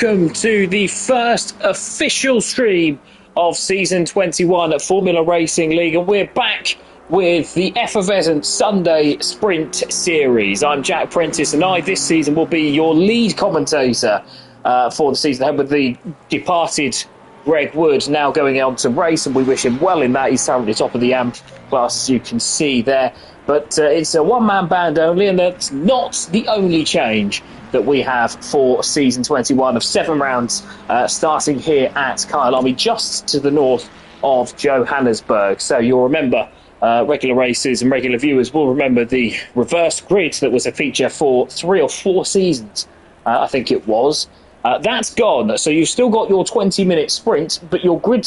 Welcome to the first official stream of Season 21 at Formula Racing League, and we're back with the effervescent Sunday Sprint Series. I'm Jack Prentice, and I, this season, will be your lead commentator for the season, with the departed Greg Wood now going on to race, and we wish him well in that. He's currently top of the AMP class, as you can see there. But it's a one-man band only, and that's not the only change that we have for Season 21 of 7 rounds starting here at Kyalami, just to the north of Johannesburg. So you'll remember, regular racers and regular viewers will remember the reverse grid that was a feature for 3 or 4 seasons, I think it was. That's gone, so you've still got your 20-minute sprint, but your grid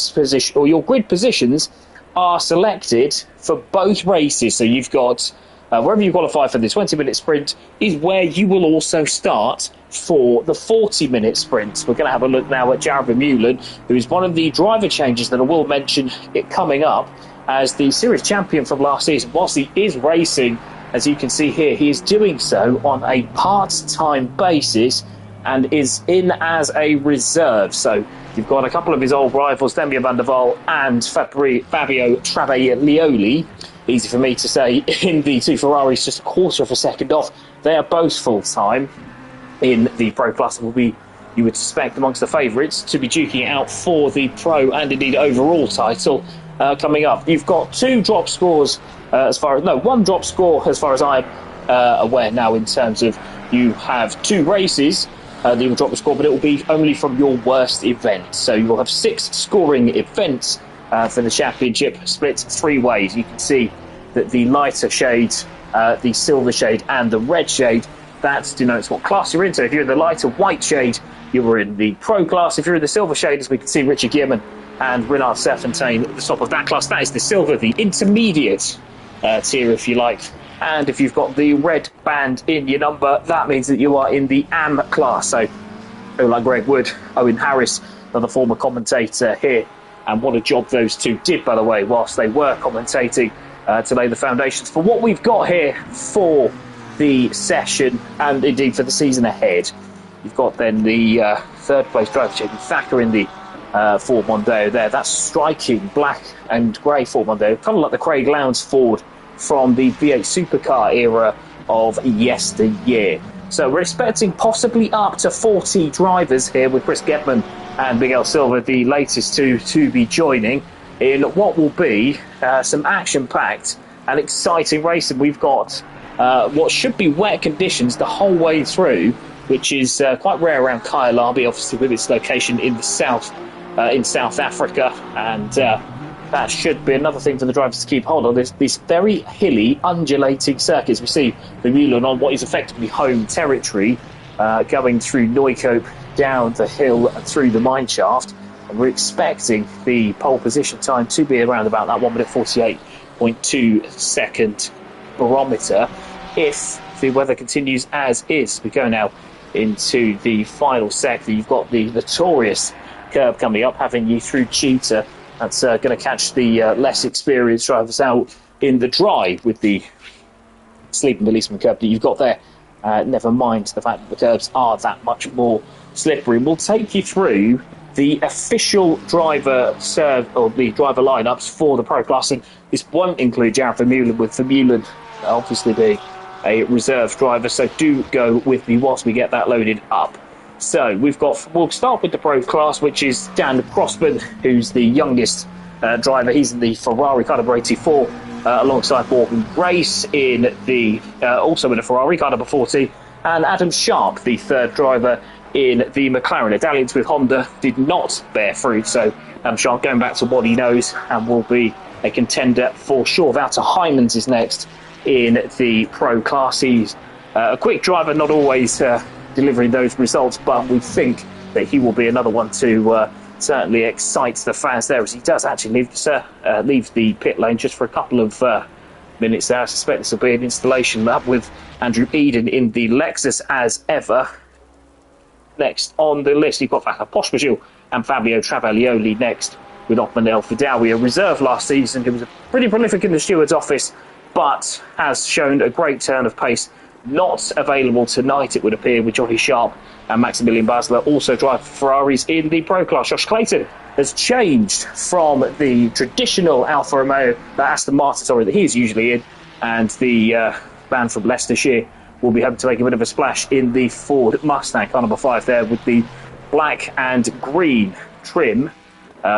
positions are selected for both races. So you've got wherever you qualify for the 20-minute sprint is where you will also start for the 40-minute sprint. We're going to have a look now at Jared Vermeulen, who is one of the driver changes that I will mention it coming up as the series champion from last season. Whilst he is racing, as you can see here, he is doing so on a part-time basis and is in as a reserve. So you've got a couple of his old rivals, Demia van der Waal and Fabio Travaglioli. Easy for me to say, in the 2 Ferraris, just a quarter of a second off. They are both full-time in the Pro Class and will be, you would suspect, amongst the favourites to be duking it out for the Pro and indeed overall title coming up. You've got 2 drop scores one drop score as far as I'm aware now, in terms of you have 2 races that you will drop the score, but it will be only from your worst event. So you will have 6 scoring events for the championship, split 3 ways. You can see that the lighter shade, the silver shade and the red shade, that denotes what class you're in. So if you're in the lighter white shade, you are in the Pro class. If you're in the silver shade, as we can see, Richard Gearman and Renard Serfontaine at the top of that class, that is the silver, the intermediate tier, if you like. And if you've got the red band in your number, that means that you are in the AM class. So, like Greg Wood, Owen Harris, another former commentator here, and what a job those 2 did, by the way, whilst they were commentating to lay the foundations for what we've got here for the session and indeed for the season ahead. You've got then the 3rd place driver, Jaden Thacker, in the Ford Mondeo there. That's striking black and grey Ford Mondeo, kind of like the Craig Lowndes Ford from the V8 supercar era of yesteryear. So we're expecting possibly up to 40 drivers here, with Chris Getman and Miguel Silva, the latest 2 to be joining in what will be some action-packed and exciting racing. We've got what should be wet conditions the whole way through, which is quite rare around Kyalami, obviously with its location in the south, in South Africa, and that should be another thing for the drivers to keep hold of. This very hilly, undulating circuits. We see Vermeulen on what is effectively home territory, going through Neukoop, down the hill and through the mine shaft. And we're expecting the pole position time to be around about that 1 minute 48.2 second barometer if the weather continues as is. We go now into the final sector. You've got the notorious curb coming up, having you through Cheetah. That's going to catch the less experienced drivers out in the dry with the sleeping policeman curb that you've got there. Never mind the fact that the curbs are that much more slippery. And we'll take you through the official driver lineups for the Pro Class. And this won't include Jared Vermeulen, with Vermeulen obviously being a reserve driver. So do go with me whilst we get that loaded up. So we'll start with the Pro Class, which is Dan Crossman, who's the youngest driver. He's in the Ferrari Calibre 84 alongside Morgan Grace in the also in the Ferrari car number 40, and Adam Sharp, the 3rd driver in the McLaren. A dalliance with Honda did not bear fruit, so Adam Sharp going back to what he knows and will be a contender for sure. Wouter Heijmans is next in the Pro Class. He's a quick driver, not always delivering those results, but we think that he will be another one to certainly excite the fans there, as he does actually leave the pit lane just for a couple of minutes there. I suspect this will be an installation lap with Andrew Eden in the Lexus as ever. Next on the list, you've got Vaca Pospashil and Fabio Travaglioli next, with Othman El Fidawi, a reserve last season, who was pretty prolific in the steward's office, but has shown a great turn of pace not available tonight, it would appear, with Johnny Sharp and Maximilian Basler also drive Ferraris in the Pro Class. Josh Clayton has changed from the traditional Alfa Romeo, Aston Martin, sorry, that he's usually in, and the man from Leicestershire will be hoping to make a bit of a splash in the Ford Mustang, car number 5 there, with the black and green trim,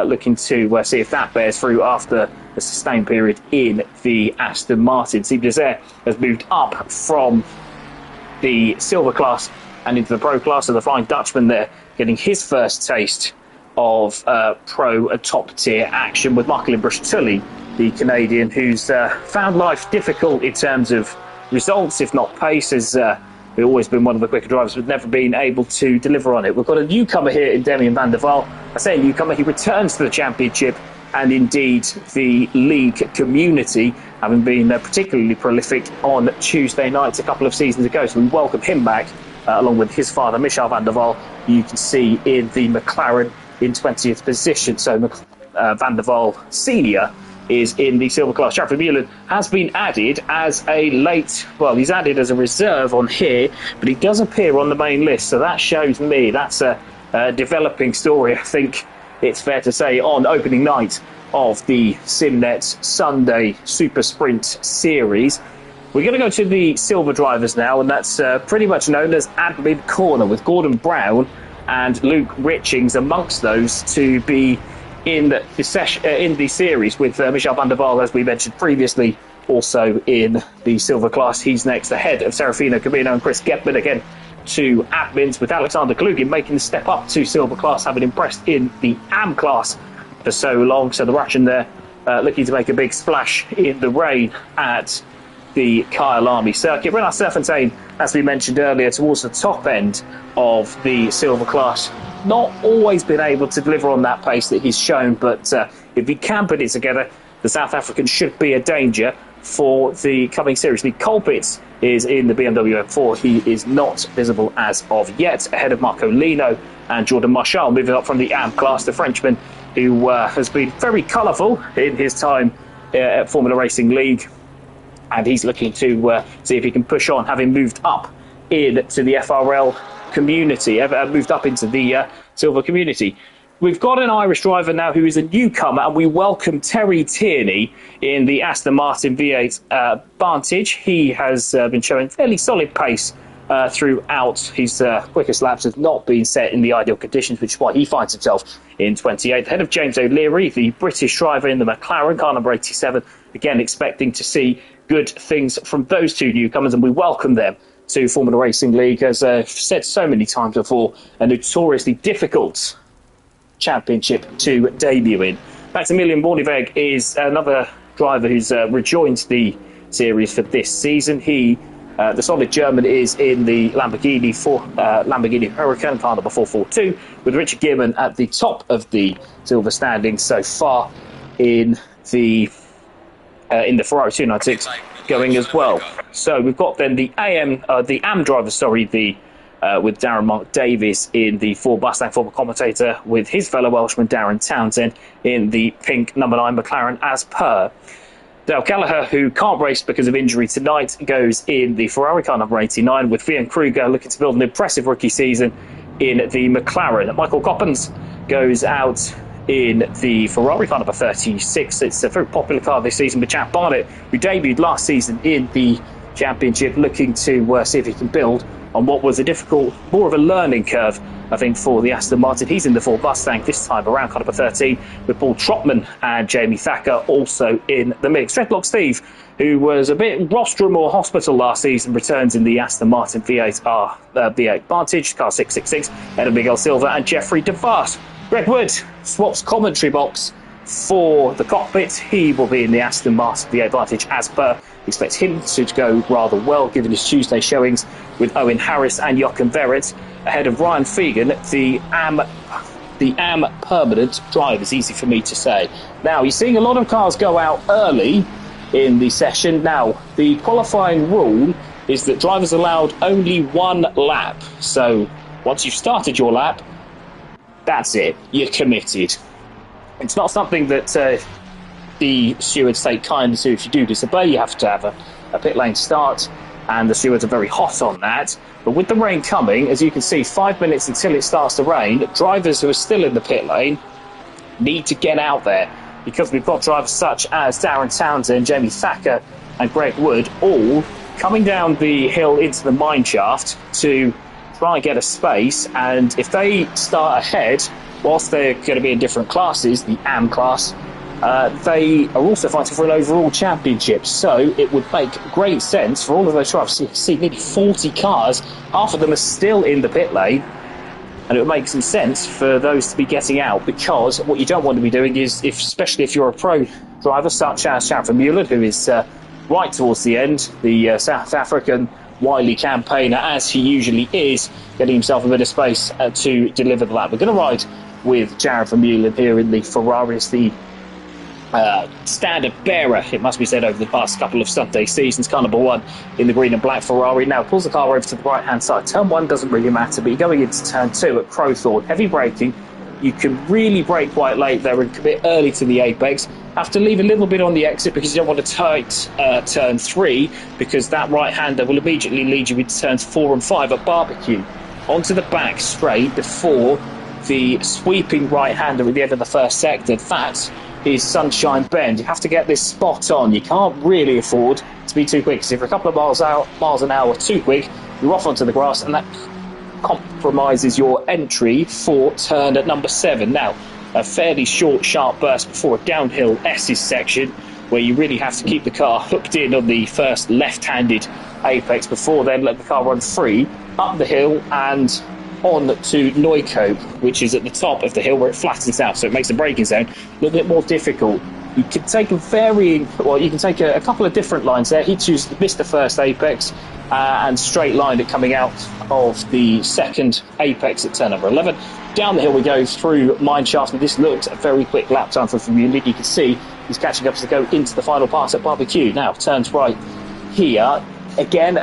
looking to see if that bears through after a sustained period in the Aston Martin. Steve Desert has moved up from the silver class and into the Pro Class, so the Flying Dutchman there getting his first taste of pro top tier action, with Michael Imbrush-Tully, the Canadian, who's found life difficult in terms of results, if not pace, as we've always been one of the quicker drivers, but never been able to deliver on it. We've got a newcomer here in Demian van der Waal. I say a newcomer, he returns to the championship and indeed the league community, having been particularly prolific on Tuesday nights a couple of seasons ago. So we welcome him back, along with his father, Michel van der Waal, you can see in the McLaren in 20th position. So van der Waal Senior is in the silver class. Jeffrey Mullen has been added as a late, well, he's added as a reserve on here, but he does appear on the main list, so that shows me that's a developing story, I think it's fair to say, on opening night of the Simnet Sunday Super Sprint Series. We're going to go to the silver drivers now, and that's pretty much known as Admin Corner, with Gordon Brown and Luke Richings amongst those to be in the series, with Michel van der Waal, as we mentioned previously, also in the silver class. He's next ahead of Serafino Camino and Chris Getman, again to admins, with Alexander Kalugin making the step up to silver class, having impressed in the AM class for so long. So the Russian there looking to make a big splash in the rain at the Kyalami circuit. Renat Serfontaine, as we mentioned earlier, towards the top end of the silver class, not always been able to deliver on that pace that he's shown, but if he can put it together, the South African should be a danger for the coming series. Lee Colpitts is in the BMW M4. He is not visible as of yet, ahead of Marco Lino and Jordan Marchal, moving up from the AM class. The Frenchman, who has been very colourful in his time at Formula Racing League, and he's looking to see if he can push on, having moved up into the FRL community, moved up into the silver community. We've got an Irish driver now who is a newcomer, and we welcome Terry Tierney in the Aston Martin V8 Vantage. He has been showing fairly solid pace throughout. His quickest laps have not been set in the ideal conditions, which is why he finds himself in 28th, ahead of James O'Leary, the British driver in the McLaren, car number 87. Again, expecting to see good things from those two newcomers, and we welcome them to Formula Racing League. As I've said so many times before, a notoriously difficult championship to debut in. Maximilian Borneveg is another driver who's rejoined the series for this season. He, the solid German, is in the Lamborghini Huracan, car number 442, with Richard Gearman at the top of the silver standings so far in the Ferrari 296 going as well. So we've got then the AM driver, with Darren Mark Davies in the Ford Mustang, former commentator, with his fellow Welshman Darren Townsend in the pink number 9 McLaren as per. Dale Kelleher, who can't race because of injury tonight, goes in the Ferrari car number 89, with Vian Kruger looking to build an impressive rookie season in the McLaren. Michael Coppens goes out in the Ferrari car number 36. It's a very popular car this season, but Jack Barnett, who debuted last season in the championship, looking to see if he can build on what was a difficult, more of a learning curve, I think, for the Aston Martin. He's in the Ford Mustang this time around, car number 13, with Paul Trotman and Jamie Thacker also in the mix. Dreadlock Steve, who was a bit rostrum or hospital last season, returns in the Aston Martin V8 Vantage, car 666, ahead of Miguel Silva and Jeffrey DeVos. Greg Wood swaps commentary box for the cockpit. He will be in the Aston Martin V8 Vantage as per. Expect him to go rather well, given his Tuesday showings with Owen Harris and Jochen Verrett, ahead of Ryan Fegan, the AM permanent drivers. Easy for me to say. Now, you're seeing a lot of cars go out early in the session. Now, the qualifying rule is that drivers are allowed only one lap. So once you've started your lap, that's it. You're committed. It's not something that the stewards take kindly to. If you do disobey, you have to have a pit lane start. and the stewards are very hot on that. But with the rain coming, as you can see, 5 minutes until it starts to rain, drivers who are still in the pit lane need to get out there, because we've got drivers such as Darren Townsend, Jamie Thacker and Greg Wood all coming down the hill into the mine shaft to try and get a space. And if they start ahead, whilst they're going to be in different classes, the AM class, they are also fighting for an overall championship. So it would make great sense for all of those drivers. You see nearly 40 cars, half of them are still in the pit lane, and it would make some sense for those to be getting out, because what you don't want to be doing is, especially if you're a pro driver such as Sharon Vermeulen, who is right towards the end, the South African wily campaigner, as he usually is, getting himself a bit of space to deliver the lap. We're going to ride with Jared Vermeulen here in the Ferrari. It's the standard bearer, it must be said, over the past couple of Sunday seasons. Car number 1 in the green and black Ferrari. Now pulls the car over to the right hand side. Turn 1 doesn't really matter, but you're going into turn 2 at Crowthorne. Heavy braking. You can really brake quite late there and commit early to the apex. Have to leave a little bit on the exit because you don't want to tight turn 3, because that right hander will immediately lead you into turns 4 and 5 at Barbecue. Onto the back straight before the sweeping right hander at the end of the first sector. That is Sunshine Bend. You have to get this spot on. You can't really afford to be too quick, because if you're a couple of miles an hour too quick, you're off onto the grass, and that compromises your entry for turn at number 7. Now, a fairly short, sharp burst before a downhill S's section, where you really have to keep the car hooked in on the first left-handed apex before then let the car run free up the hill and on to Neukoop, which is at the top of the hill where it flattens out, so it makes the braking zone a little bit more difficult. You can take a couple of different lines there. He chooses to miss the first apex and straight line it coming out of the second apex at turn number 11. Down the hill we go through mine shaft, and this looks a very quick lap time for Vermeulen. You can see he's catching up as they go into the final pass at Barbecue. Now turns right here. Again,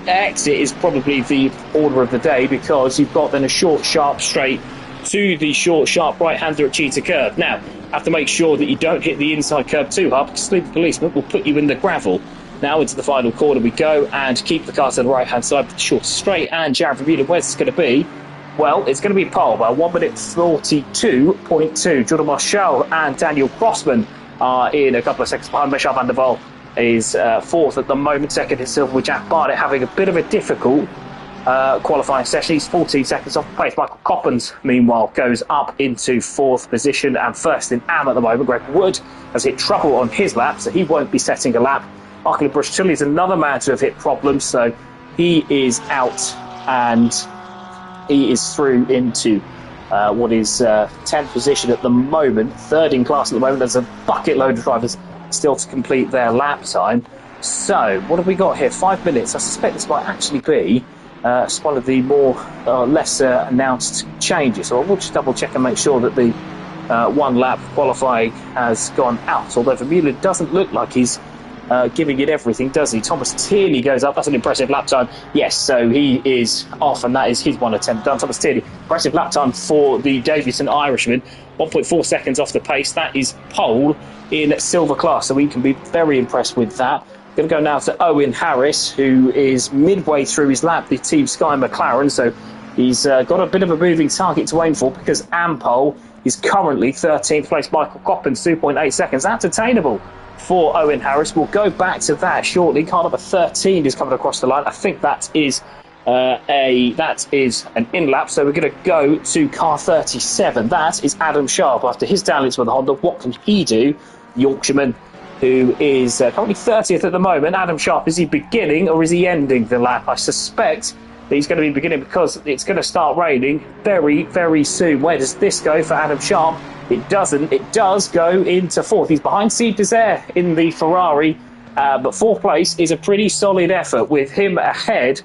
exit is probably the order of the day, because you've got then a short, sharp straight to the short, sharp right-hander at Cheetah Curve. Now, have to make sure that you don't hit the inside curb too hard, because the policeman will put you in the gravel. Now into the final corner we go, and keep the car to the right-hand side with the short straight. And Jared Vermeulen, where's this going to be? Well, it's going to be pole by 1 minute 42.2. Jordan Marshall and Daniel Crossman are in a couple of seconds behind. Michel van der Waal is fourth at the moment. Second is silver with Jack Barnett, having a bit of a difficult qualifying session. He's 14 seconds off the pace. Michael Coppens, meanwhile, goes up into fourth position, and first in AM at the moment. Greg Wood has hit trouble on his lap, so he won't be setting a lap. Michael Brushtilly is another man to have hit problems, so he is out, and he is through into what is 10th position at the moment. Third in class at the moment. There's a bucket load of drivers still to complete their lap time. So what have we got here? 5 minutes. I suspect this might actually be one of the more lesser announced changes. So we'll just double check and make sure that the one lap qualifying has gone out, although Vermeulen doesn't look like he's giving it everything, does he? Thomas Tierney goes up. That's an impressive lap time. Yes, so he is off, and that is his one attempt done. Thomas Tierney, impressive lap time for the Davidson Irishman. 1.4 seconds off the pace. That is pole in silver class, so we can be very impressed with that. Going to go now to Owen Harris, who is midway through his lap, the Team Sky McLaren, so he's got a bit of a moving target to aim for, because Ampole is currently 13th place. Michael Coppens, 2.8 seconds. That's attainable for Owen Harris. We'll go back to that shortly. Car number 13 is coming across the line. I think that is an in-lap, so we're going to go to car 37. That is Adam Sharp. After his downlinks with the Honda, what can he do? The Yorkshireman, who is currently 30th at the moment. Adam Sharp, is he beginning or is he ending the lap? I suspect that he's going to be beginning, because it's going to start raining very, very soon. Where does this go for Adam Sharp? It doesn't. It does go into fourth. He's behind Steve Desire in the Ferrari, but fourth place is a pretty solid effort with him ahead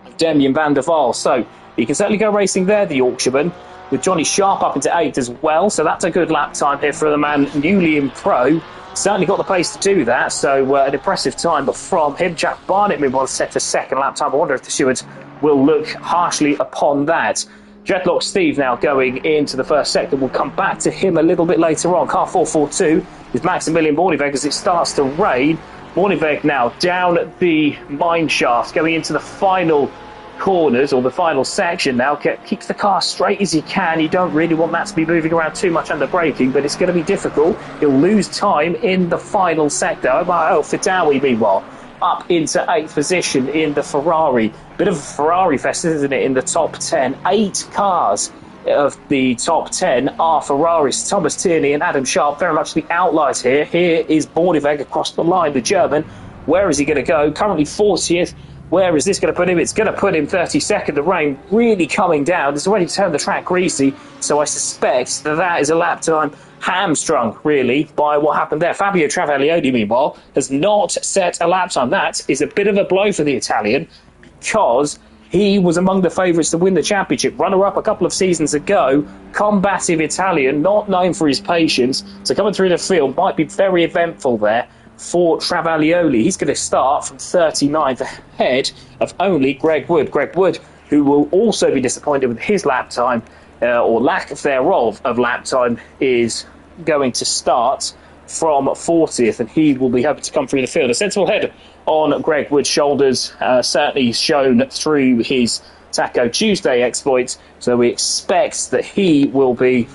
of Damien van der Waal. So he can certainly go racing there, the Yorkshireman, with Johnny Sharp up into 8th as well. So that's a good lap time here for the man newly in pro. Certainly got the pace to do that, so an impressive time. But from him, Jack Barnett meanwhile set a second lap time. I wonder if the stewards will look harshly upon that. Jetlock Steve now going into the first sector. We'll come back to him a little bit later on. Car 442 is Maximilian Borneveg as it starts to rain. Borneveg now down the mine shaft, going into the final corners, or the final section now. Keeps the car straight as he can. You don't really want that to be moving around too much under braking, but it's going to be difficult. He'll lose time in the final sector. Fidawi, meanwhile, up into 8th position in the Ferrari. Bit of a Ferrari fest, isn't it, in the top 10? 8 cars of the top 10 are Ferraris. Thomas Tierney and Adam Sharp very much the outliers here. Here is Borneveg across the line, the German. Where is he going to go? Currently 40th. Where is this going to put him? It's going to put him 32nd. The rain really coming down. It's already turned the track greasy, so I suspect that is a lap time hamstrung, really, by what happened there. Fabio Travaglioni, meanwhile, has not set a lap time. That is a bit of a blow for the Italian, because he was among the favourites to win the championship. Runner-up a couple of seasons ago. Combative Italian, not known for his patience. So coming through the field might be very eventful there for Travaglioni. He's going to start from 39th, ahead of only Greg Wood. Greg Wood, who will also be disappointed with his lap time, or lack thereof of lap time, is going to start from 40th, and he will be happy to come through the field. A sensible head on Greg Wood's shoulders, certainly shown through his Taco Tuesday exploits, so we expect that he will be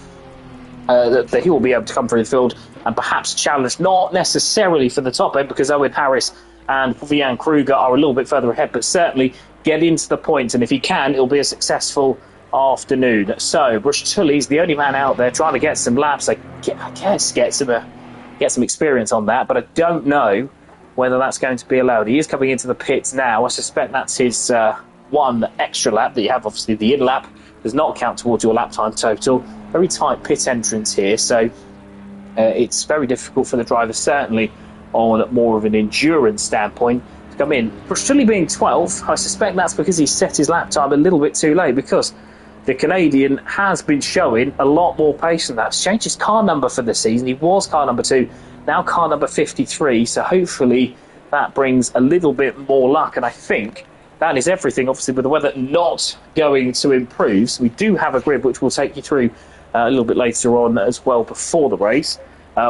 that he will be able to come through the field and perhaps challenge, not necessarily for the top end, because Owen Harris and Vian Kruger are a little bit further ahead, but certainly get into the points, and if he can, it'll be a successful afternoon. So Brush-Tully's the only man out there trying to get some laps. I guess get some experience on that, but I don't know whether that's going to be allowed. He is coming into the pits now. I suspect that's his one extra lap that you have. Obviously, the in lap does not count towards your lap time total. Very tight pit entrance here, so it's very difficult for the driver, certainly on more of an endurance standpoint, to come in. Brush-Tully being 12th, I suspect that's because he set his lap time a little bit too late, because the Canadian has been showing a lot more pace than that. He's changed his car number for the season. He was car number 2, now car number 53, so hopefully that brings a little bit more luck, and I think that is everything. Obviously, with the weather not going to improve, so we do have a grid which we'll take you through a little bit later on as well before the race,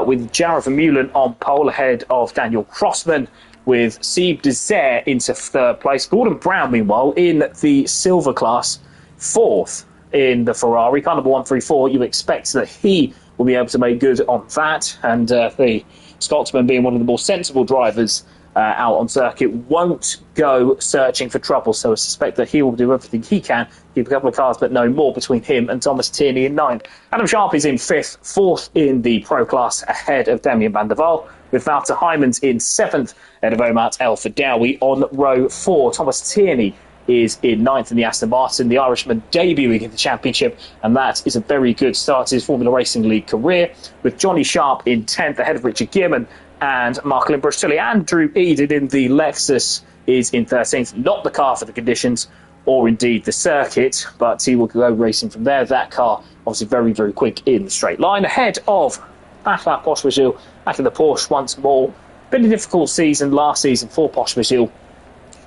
with Jarrett Vermeulen on pole ahead of Daniel Crossman, with Sieb Desert into 3rd place. Gordon Brown, meanwhile, in the silver class, 4th in the Ferrari, car number 134. You expect that he will be able to make good on that, and the Scotsman, being one of the more sensible drivers out on circuit, won't go searching for trouble, so I suspect that he will do everything he can, keep a couple of cars but no more between him and Thomas Tierney in 9th. Adam Sharp is in 5th, 4th in the Pro class ahead of Damien van der Waal, with Wouter Heijmans in 7th ahead of Omar El Fidawi on row 4. Thomas Tierney is in 9th in the Aston Martin, the Irishman debuting in the championship, and that is a very good start to his Formula Racing League career, with Johnny Sharp in 10th ahead of Richard Gearman and Marcelin Brush-Tully. Andrew Eden in the Lexus is in 13th, not the car for the conditions or indeed the circuit, but he will go racing from there. That car obviously very, very quick in the straight line, ahead of Bafla Posh-Vajil back in the Porsche once more. Been a difficult season last season for Posh-Vajil,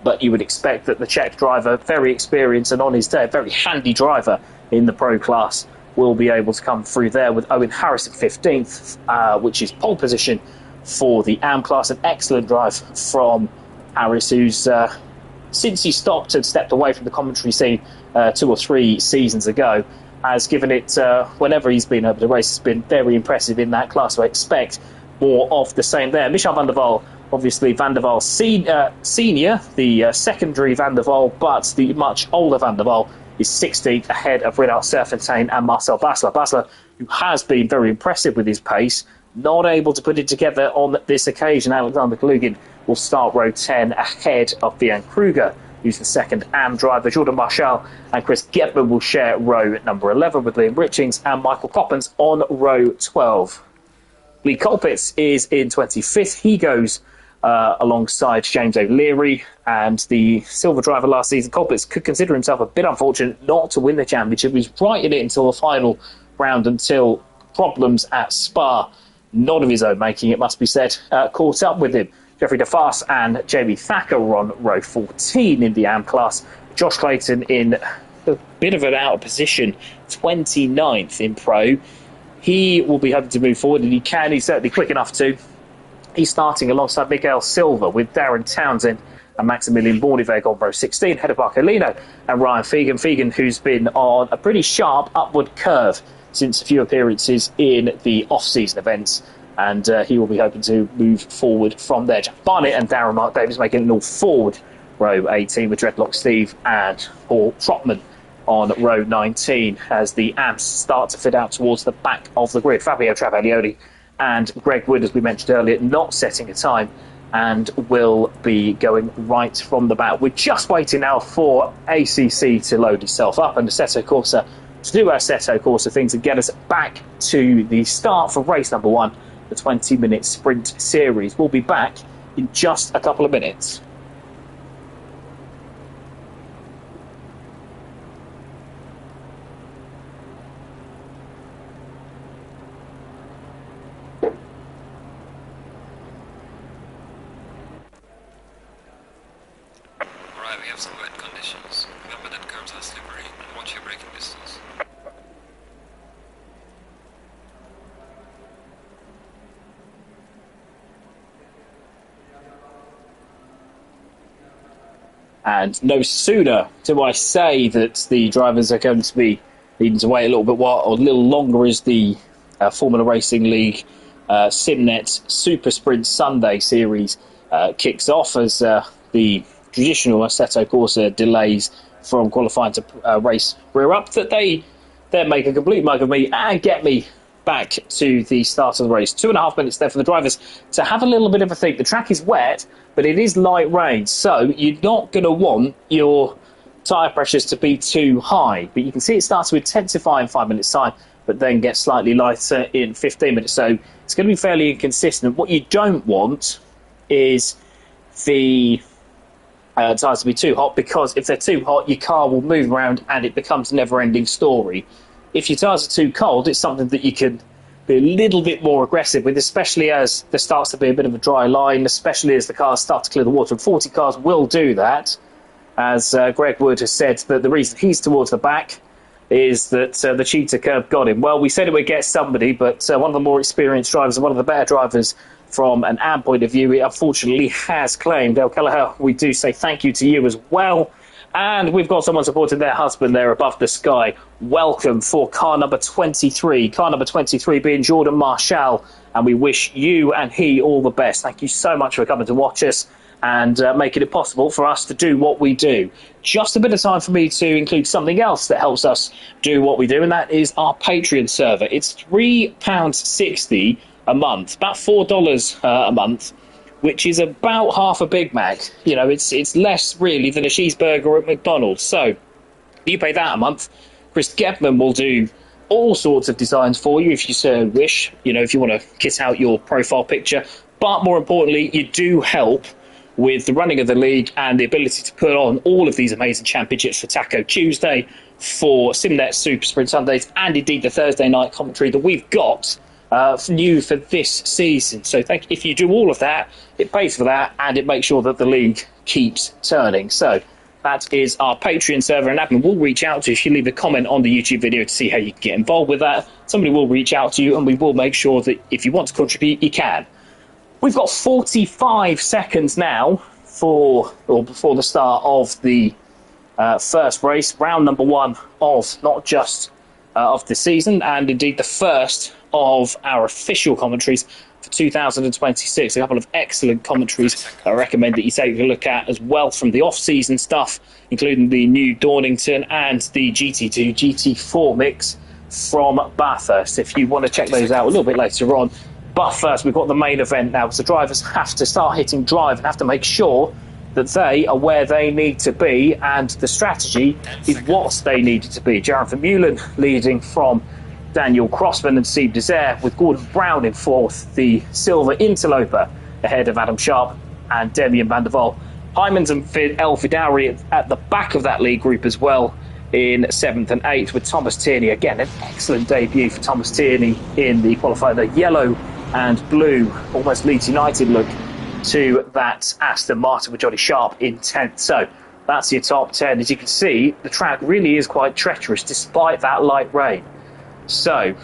but you would expect that the Czech driver, very experienced and on his day, a very handy driver in the Pro class, will be able to come through there, with Owen Harris at 15th, which is pole position for the AM class. An excellent drive from Harris, who's since he stopped and stepped away from the commentary scene 2 or 3 seasons ago, has given it, whenever he's been over the race, has been very impressive in that class, so I expect more of the same there. Michel van der Waal, obviously Van der Waal senior, the secondary Van der Waal, but the much older Van der Waal is 16th ahead of Renard Serfontein and Marcel Basler. Basler, who has been very impressive with his pace, not able to put it together on this occasion. Alexander Kalugin will start row 10 ahead of Vian Kruger, who's the second AM driver. Jordan Marshall and Chris Getman will share row number 11 with Liam Richings and Michael Coppens on row 12. Lee Colpitts is in 25th. He goes alongside James O'Leary, and the silver driver last season. Colpitts could consider himself a bit unfortunate not to win the championship. He was right in it until the final round, until problems at Spa, not of his own making, it must be said, caught up with him. Jeffrey DeFast and Jamie Thacker were on row 14 in the AM class. Josh Clayton in a bit of an out of position, 29th in Pro. He will be hoping to move forward, and he can. He's certainly quick enough to. He's starting alongside Miguel Silva with Darren Townsend and Maximilian Borneveg on row 16, ahead of Barcolino and Ryan Fegan. Fegan, who's been on a pretty sharp upward curve since a few appearances in the off-season events, and he will be hoping to move forward from there. Jack Barnett and Darren Mark Davis making an all-forward row 18 with Dreadlock Steve and Paul Trotman on row 19 as the amps start to fit out towards the back of the grid. Fabio Travaglioni and Greg Wood, as we mentioned earlier, not setting a time and will be going right from the bat. We're just waiting now for ACC to load itself up and Assetto Corsa to do our Assetto Corsa things and get us back to the start for race number 1, the 20-minute sprint series. We'll be back in just a couple of minutes. We have some wet conditions. Remember that curves are slippery and watch your braking distance. And no sooner do I say that the drivers are going to be needing to wait a little bit while, or a little longer, as the Formula Racing League Simnet Super Sprint Sunday series kicks off, as the traditional Assetto Corsa delays from qualifying to race rear up, that they make a complete mug of me and get me back to the start of the race. 2.5 minutes there for the drivers to have a little bit of a think. The track is wet, but it is light rain, so you're not going to want your tyre pressures to be too high. But you can see it starts to intensify in 5 minutes' time, but then gets slightly lighter in 15 minutes. So it's going to be fairly inconsistent. What you don't want is the tyres to be too hot, because if they're too hot, your car will move around and it becomes a never-ending story. If your tyres are too cold, it's something that you can be a little bit more aggressive with, especially as there starts to be a bit of a dry line, especially as the cars start to clear the water. And 40 cars will do that, as Greg Wood has said that the reason he's towards the back is that the cheetah curb got him. Well, we said it would get somebody, but one of the more experienced drivers and one of the better drivers from an AM point of view, it unfortunately has claimed. El Kelleher, we do say thank you to you as well. And we've got someone supporting their husband there above the sky. Welcome for car number 23. Car number 23 being Jordan Marshall. And we wish you and he all the best. Thank you so much for coming to watch us and making it possible for us to do what we do. Just a bit of time for me to include something else that helps us do what we do, and that is our Patreon server. It's £3.60 a month, about $4 a month, which is about half a Big Mac. You know, it's less really than a cheeseburger at McDonald's. So you pay that a month. Chris Gebman will do all sorts of designs for you if you so wish. You know, if you want to kit out your profile picture. But more importantly, you do help with the running of the league and the ability to put on all of these amazing championships for Taco Tuesday, for Simnet Super Sprint Sundays, and indeed the Thursday night commentary that we've got new for this season. So if you do all of that, it pays for that and it makes sure that the league keeps turning. So that is our Patreon server, and admin will reach out to you if you leave a comment on the YouTube video to see how you can get involved with that. Somebody will reach out to you and we will make sure that if you want to contribute, you can. We've got 45 seconds now before the start of the first race, round number 1 of not just of the season, and indeed the first of our official commentaries for 2026. A couple of excellent commentaries I recommend that you take a look at as well from the off-season stuff, including the new Dornington and the GT2, GT4 mix from Bathurst, if you want to check those out a little bit later on. But first, we've got the main event now, so drivers have to start hitting drive and have to make sure that they are where they need to be, and the strategy is what they needed to be. Jaron Vermeulen leading from Daniel Crossman and Steve Desire, with Gordon Brown in 4th, the silver interloper ahead of Adam Sharp and Demian van der Waal. Hymans and El Vidauri at the back of that lead group as well in 7th and 8th, with Thomas Tierney. Again, an excellent debut for Thomas Tierney in the qualifier, the yellow and blue, almost Leeds United look to that Aston Martin with Johnny Sharp in 10th. So that's your top 10. As you can see, the track really is quite treacherous despite that light rain. So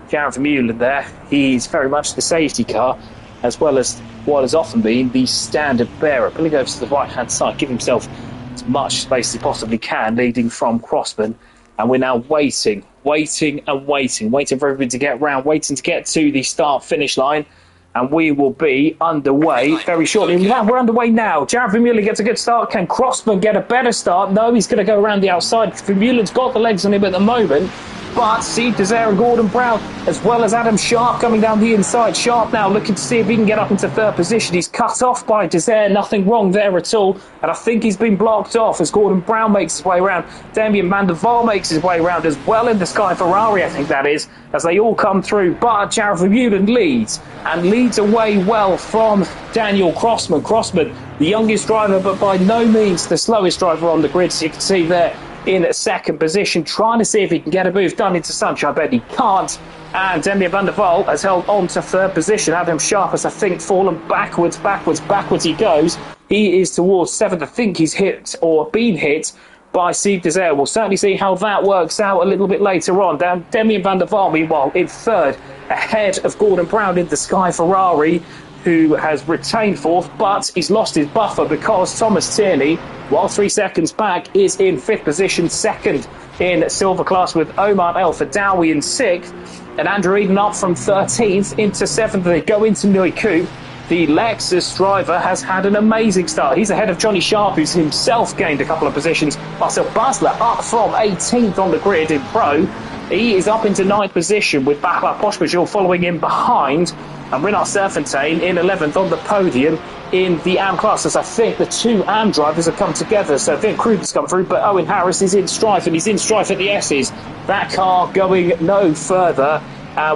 Jaron Vermeulen there, he's very much the safety car, as well as what has often been the standard bearer. Billy goes to the right-hand side, give himself as much space as he possibly can, leading from Crossman. And we're now waiting for everybody to get round, waiting to get to the start-finish line. And we will be underway very shortly. We're underway now. Jared Vermeulen gets a good start. Can Crossman get a better start? No, he's going to go around the outside. Vermeulen's got the legs on him at the moment. But Steve Desire and Gordon Brown, as well as Adam Sharp coming down the inside. Sharp now looking to see if he can get up into third position. He's cut off by Desire. Nothing wrong there at all. And I think he's been blocked off as Gordon Brown makes his way around. Damien van der Waal makes his way around as well in the Sky Ferrari, I think that is, as they all come through. But Jared Vermeulen leads, and leads away well from Daniel Crossman. Crossman, the youngest driver, but by no means the slowest driver on the grid, as you can see there in second position, trying to see if he can get a move done into Sunshine, but he can't. And Damien van der Waal has held on to third position. Adam Sharp has, I think, fallen backwards he goes. He is towards seventh. I think he's hit or been hit by Steve Desire. We'll certainly see how that works out a little bit later on. Damien van der Waal, meanwhile, in third, ahead of Gordon Brown in the Sky Ferrari, who has retained fourth, but he's lost his buffer because Thomas Tierney, while 3 seconds back, is in fifth position, second in silver class, with Omar El Fadawi in sixth, and Andrew Eden up from 13th into seventh. They go into Nui Coupe. The Lexus driver has had an amazing start. He's ahead of Johnny Sharp, who's himself gained a couple of positions. Marcel Basler up from 18th on the grid in Pro. He is up into 9th position with Bacla Poshbajul following him behind. And Renat Serfontaine in 11th on the podium in the AM class, as I think the two AM drivers have come together. So Vin Kruger's come through, but Owen Harris is in strife, and he's in strife at the S's. That car going no further.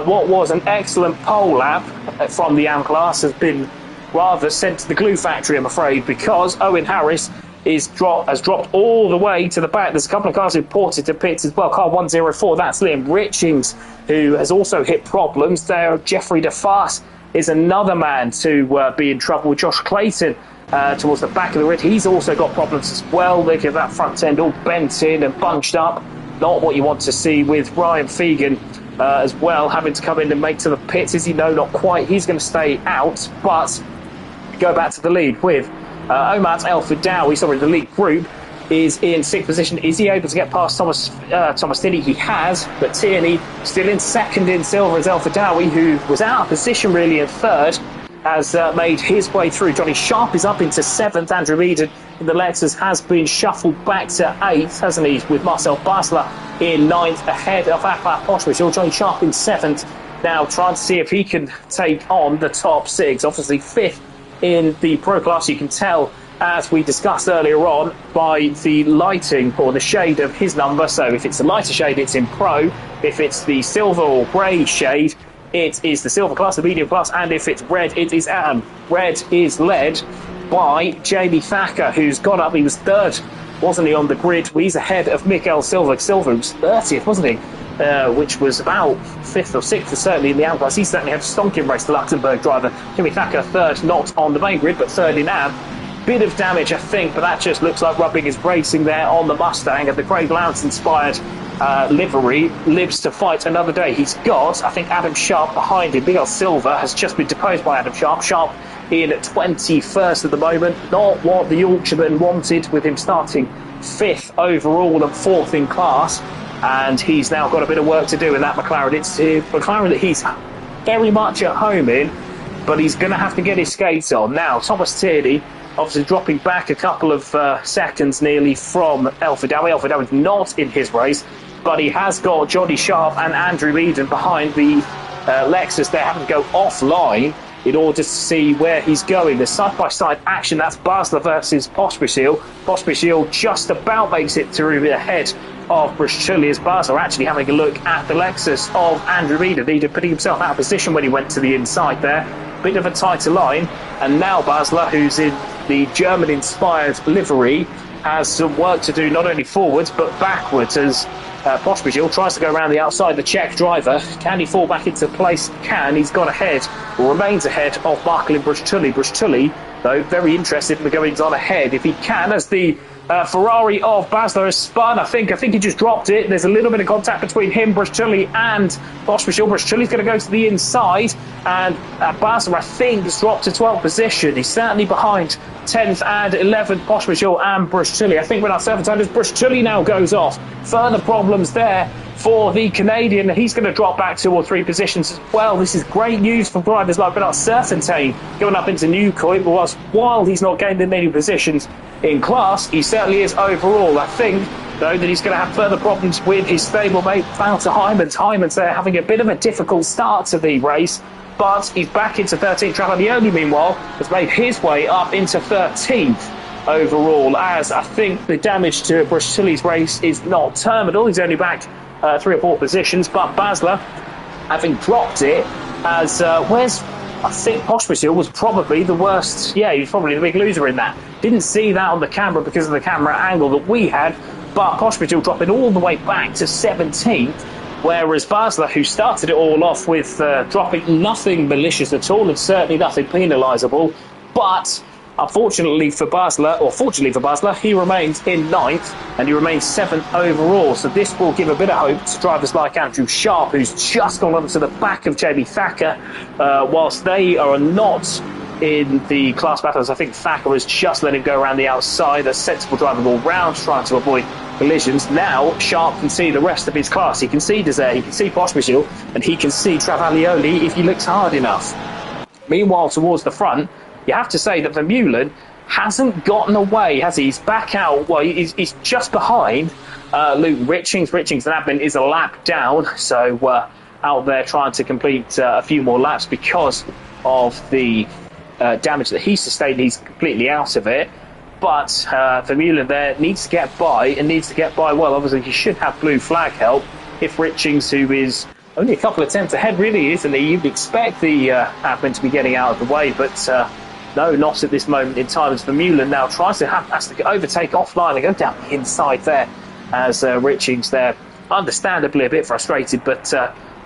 What was an excellent pole lap from the AM class has been rather sent to the glue factory, I'm afraid, because Owen Harris has dropped all the way to the back. There's a couple of cars who ported to pits as well. Car 104, that's Liam Richings, who has also hit problems there. Jeffrey DeFass is another man to be in trouble with Josh Clayton towards the back of the grid. He's also got problems as well. Look at that front end all bent in and bunched up. Not what you want to see with Ryan Fegan as well, having to come in and make to the pits. Is he? No, not quite. He's going to stay out, but go back to the lead with Omar El Fadawi, the lead group, is in sixth position. Is he able to get past Thomas Tierney? He has, but Tierney still in second in silver as El Fadawi, who was out of position really in third, has made his way through. Johnny Sharp is up into seventh. Andrew Eden in the Lexus has been shuffled back to eighth, hasn't he, with Marcel Basler in ninth ahead of Akbar Poshbajul. Johnny Sharp in seventh, now trying to see if he can take on the top six. Obviously fifth in the Pro class, you can tell, as we discussed earlier on, by the lighting or the shade of his number. So if it's the lighter shade, it's in Pro. If it's the silver or grey shade, it is the silver class, the medium class. And if it's red, it is AM. Red is led by Jamie Thacker, who's got up. He was third, wasn't he, on the grid? He's ahead of Mikael Silva. Silva was 30th, wasn't he? Which was about 5th or 6th, certainly in the AM class. He certainly had a stonking race, the Luxembourg driver. Jamie Thacker third, not on the main grid, but third in AM. Bit of damage, I think, but that just looks like rubbing his racing there on the Mustang, and the Craig Lowndes inspired livery lives to fight another day. He's got, I think, Adam Sharp behind him. Miguel Silva has just been deposed by Adam Sharp. Sharp in 21st at the moment. Not what the Yorkshireman wanted, with him starting 5th overall and 4th in class. And he's now got a bit of work to do in that McLaren. It's a McLaren that he's very much at home in, but he's going to have to get his skates on. Now, Thomas Tierney obviously dropping back a couple of seconds nearly from El Fadawi. El Fadawi's not in his race, but he has got Johnny Sharp and Andrew Eden behind the Lexus. They're having to go offline in order to see where he's going. The side-by-side action, that's Basler versus Poshbajul. Poshbajul just about makes it through ahead of Bruschulli, as Basler actually having a look at the Lexus of Andrew Eden. Eden putting himself out of position when he went to the inside there. Bit of a tighter line, and now Basler, who's in the German-inspired livery, has some work to do, not only forwards but backwards, as Poshbajul tries to go around the outside. The Czech driver, can he fall back into place? Can. He's got ahead, or remains ahead of Marcelin Bruschulli. Bruschulli, though, very interested in the goings on ahead. If he can, as the Ferrari of Basler has spun. I think he just dropped it. There's a little bit of contact between him, Brusciulli, and Pospisil. Brusciulli's going to go to the inside, and Basler, I think, has dropped to 12th position. He's certainly behind 10th and 11th, Pospisil and Brusciulli. I think when our 7th time, Brusciulli now goes off. Further problems there for the Canadian. He's going to drop back 2 or 3 positions as well. This is great news for drivers like Bernard Serpentine going up into Newcoit, while he's not gained in many positions in class, he certainly is overall. I think, though, that he's going to have further problems with his stablemate, Wouter Heijmans. Heijmans there having a bit of a difficult start to the race, but he's back into 13th. Travaglioni, meanwhile, has made his way up into 13th overall, as I think the damage to Brusciulli's race is not terminal. He's only back 3 or 4 positions, but Basler, having dropped it, as I think Pospisil was probably the worst. Yeah, he was probably the big loser in that. Didn't see that on the camera because of the camera angle that we had, but Pospisil dropping all the way back to 17th, whereas Basler, who started it all off with dropping nothing malicious at all and certainly nothing penalisable, but unfortunately for Basler, or fortunately for Basler, he remains in 9th and he remains 7th overall. So this will give a bit of hope to drivers like Andrew Sharp, who's just gone onto the back of Jamie Thacker, whilst they are not in the class battles. I think Thacker has just let him go around the outside. A sensible driving all round, trying to avoid collisions. Now Sharp can see the rest of his class. He can see Desert, he can see Pospisil, and he can see Travaglioni if he looks hard enough. Meanwhile, towards the front, you have to say that Vermeulen hasn't gotten away, has he? He's back out. Well, he's just behind Luke Richings. Richings and Admin is a lap down, so out there trying to complete a few more laps because of the damage that he sustained. He's completely out of it. But Vermeulen there needs to get by, and needs to get by well. Obviously, he should have blue flag help if Richings, who is only a couple of tenths ahead, really, isn't he? You'd expect the Admin to be getting out of the way, but no, not at this moment in time, as Vermeulen now has to overtake offline and go down the inside there, as Richings there, understandably a bit frustrated, but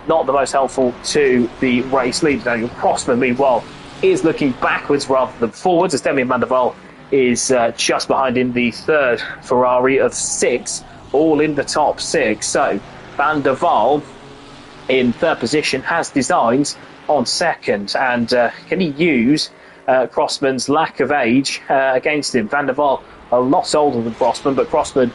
not the most helpful to the race lead. Daniel Crossman, meanwhile, is looking backwards rather than forwards, as Demi van der Waal is just behind in the 3rd Ferrari of 6, all in the top 6. So van der Waal in 3rd position has designs on 2nd, and can he use Crossman's lack of age against him? Van der Waal a lot older than Crossman, but Crossman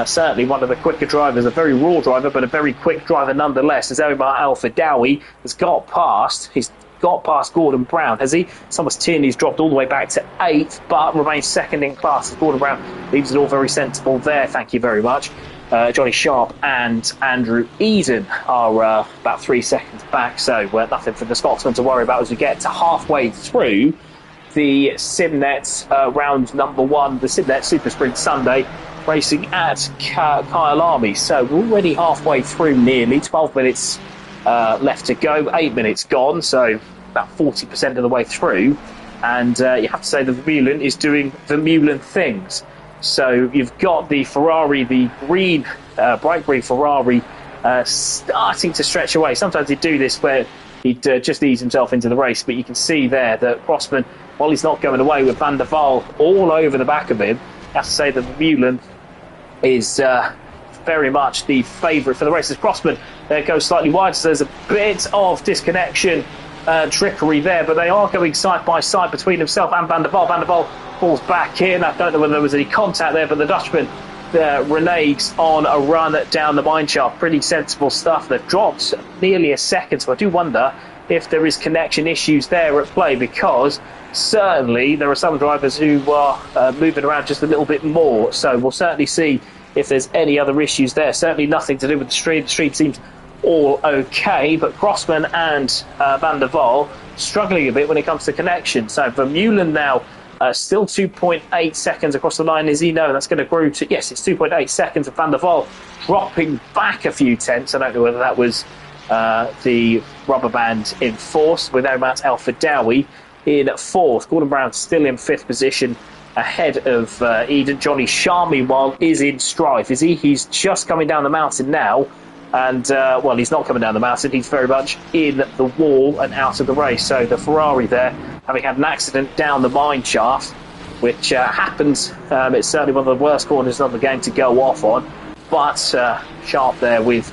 certainly one of the quicker drivers, a very raw driver, but a very quick driver nonetheless, as Omar Al-Fadawi has got past. He's got past Gordon Brown, has he? Thomas Tierney's dropped all the way back to 8th, but remains 2nd in class, as Gordon Brown leaves it all very sensible there, thank you very much. Johnny Sharp and Andrew Eden are about 3 seconds back, so nothing for the Scotsman to worry about as we get to halfway through the Simnet round number 1, the Simnet Super Sprint Sunday, racing at Kyalami. So we're already halfway through, nearly 12 minutes left to go, 8 minutes gone, so about 40% of the way through, and you have to say that Vermeulen is doing Vermeulen things. So you've got the Ferrari, the green, bright green Ferrari, starting to stretch away. Sometimes he'd do this where he'd just ease himself into the race, but you can see there that Crossman, while he's not going away, with Van der Waal all over the back of him, you have to say that Vermeulen is very much the favourite for the race. As Crossman goes slightly wide, so there's a bit of disconnection, trickery there, but they are going side by side between himself and Van der Waal. Van der Waal falls back in. I don't know whether there was any contact there, but the Dutchman reneges on a run down the mine shaft. Pretty sensible stuff. They've dropped nearly a second, so I do wonder if there is connection issues there at play, because certainly there are some drivers who are moving around just a little bit more, so we'll certainly see if there's any other issues there. Certainly nothing to do with the stream. The stream seems all okay, but Crossman and Van der Waal struggling a bit when it comes to connection. So Vermeulen now still 2.8 seconds across the line. Is he? No, that's going to grow to, yes, it's 2.8 seconds of Van der Waal dropping back a few tenths. I don't know whether that was the rubber band in force, with Omar Al-Fadawi in 4th. Gordon Brown still in 5th position ahead of Eden. Johnny Sharp, meanwhile, is in strife, is he? He's just coming down the mountain now, and well, he's not coming down the mountain, he's very much in the wall and out of the race. So the Ferrari there, having had an accident down the mine shaft, which happens. It's certainly one of the worst corners of the game to go off on, but Sharp there with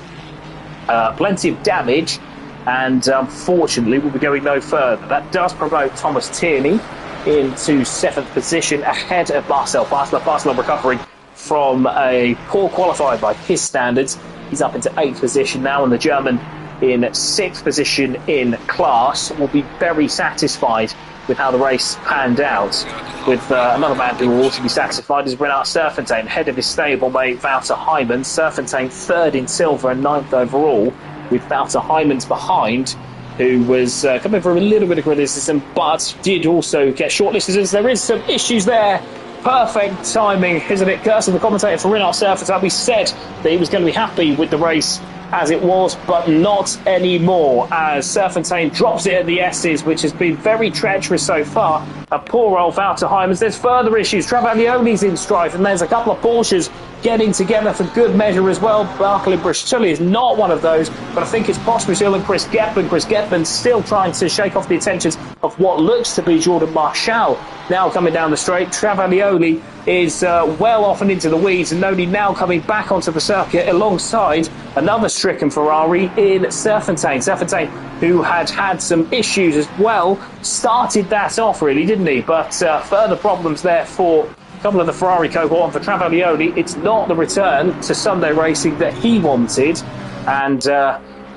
plenty of damage, and unfortunately will be going no further. That does promote Thomas Tierney into 7th position ahead of Marcel Basler. Basler recovering from a poor qualifying by his standards. He's up into 8th position now, and the German in 6th position in class will be very satisfied with how the race panned out. With another man who will also be satisfied is Renat Serfontein, head of his stablemate Wouter Heijmans. Serfontein 3rd in silver and 9th overall, with Wouter Heijmans behind, who was coming for a little bit of criticism, but did also get shortlisted, as there is some issues there. Perfect timing, isn't it? Kirsten, the commentator for Renat Serfontein, we said that he was going to be happy with the race as it was, but not anymore, as Serfontein drops it at the S's, which has been very treacherous so far. A poor old Wouter Heijmans. There's further issues. Travaglioni's in strife, and there's a couple of Porsches getting together for good measure as well. Barclay Bristolli is not one of those, but I think it's Pospisil and Chris Getman. Chris Getman still trying to shake off the attentions of what looks to be Jordan Marshall. Now coming down the straight, Travaglioni is well off and into the weeds, and only now coming back onto the circuit alongside another stricken Ferrari in Serfontein. Serfontein, who had some issues as well, started that off really, didn't he? But further problems there for a couple of the Ferrari cohort. And for Travaglioni, it's not the return to Sunday racing that he wanted, and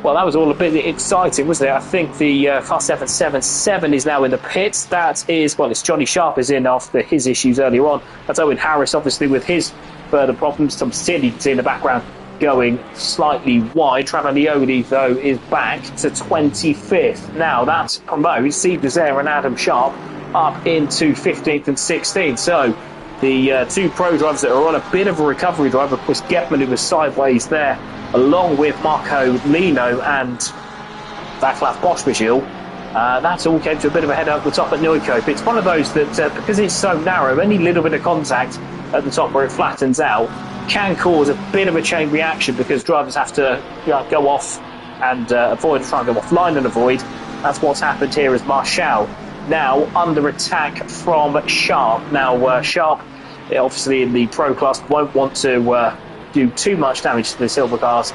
well, that was all a bit exciting, wasn't it? I think the car 777 is now in the pits. That is, well, it's Johnny Sharp is in after his issues earlier on. That's Owen Harris, obviously, with his further problems. Tom Tierney in the background going slightly wide. Travaglioni, though, is back to 25th. Now, that promotes Steve Desire and Adam Sharp up into 15th and 16th. So, the two pro drivers that are on a bit of a recovery drive, of course, Getman, who was sideways there, along with Marco Lino and Václav Pospisil. That all came to a bit of a head up the top at Neukoop. It's one of those that, because it's so narrow, any little bit of contact at the top where it flattens out can cause a bit of a chain reaction, because drivers have to go off and try and go offline and avoid. That's what's happened here as Marshall now under attack from Sharp. Now, Sharp, obviously in the pro class, won't want to do too much damage to the silver cars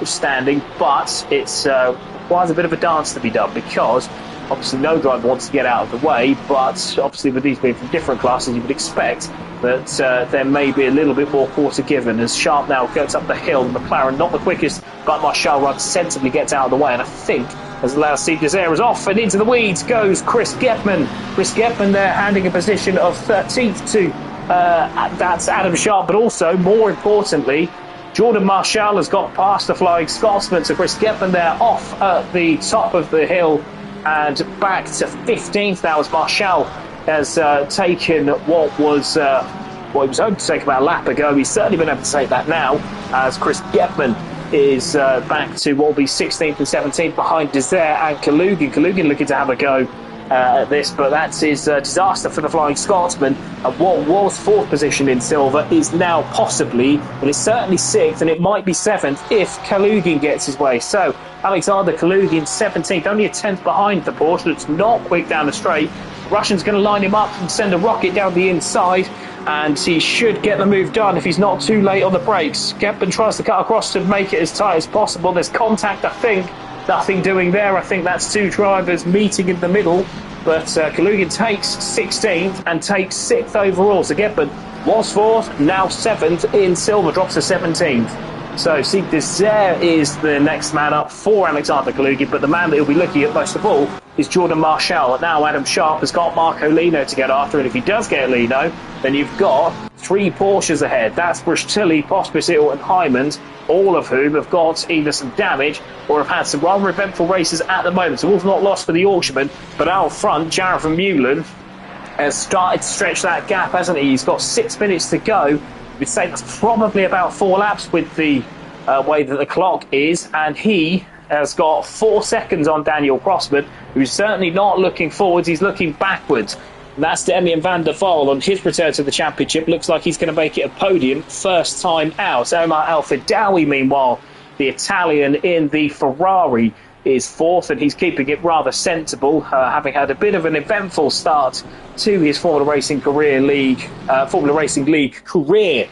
standing, but it's requires a bit of a dance to be done, because obviously no driver wants to get out of the way, but obviously with these being from different classes, you would expect that there may be a little bit more quarter given, as Sharp now goes up the hill. McLaren not the quickest, but Marshall runs sensibly, gets out of the way, and I think as allows Steve Desire is off, and into the weeds goes Chris Getman. Chris Getman there handing a position of 13th to that's Adam Sharp, but also more importantly, Jordan Marshall has got past the Flying Scotsman, so Chris Getman there off at the top of the hill and back to 15th now, as Marshall has taken what was what he was hoping to take about a lap ago. He's certainly been able to take that now, as Chris Getman is back to what will be 16th and 17th behind Desire and Kalugin. Kalugin looking to have a go at this, but that is a disaster for the Flying Scotsman, and what was 4th position in silver is now possibly, well, it's certainly 6th, and it might be 7th if Kalugin gets his way. So Alexander Kalugin 17th, only a 10th behind the Porsche. It's not quick down the straight. Russian's going to line him up and send a rocket down the inside, and he should get the move done if he's not too late on the brakes. Getman tries to cut across to make it as tight as possible. There's contact, I think. Nothing doing there. I think that's two drivers meeting in the middle, but Kalugin takes 16th and takes 6th overall. So Getman was 4th, now 7th in silver, drops to 17th. So Steve Desire is the next man up for Alexander Kalugin, but the man that he'll be looking at most of all is Jordan Marshall. Now Adam Sharp has got Marco Lino to get after, and if he does get Lino, then you've got 3 Porsches ahead. That's Bristolli, Pospisil and Heijmans, all of whom have got either some damage or have had some rather eventful races at the moment. So Wolf not lost for the Yorkshireman, but out front, Jared van Meulen has started to stretch that gap, hasn't he? He's got 6 minutes to go. We'd say that's probably about 4 laps with the way that the clock is, and he has got 4 seconds on Daniel Crossman, who's certainly not looking forwards, he's looking backwards. And that's Demian van der Waal on his return to the championship. Looks like he's going to make it a podium first time out. Omar Al Fidawi, meanwhile, the Italian in the Ferrari, is fourth, and he's keeping it rather sensible, having had a bit of an eventful start to his Formula Racing League career.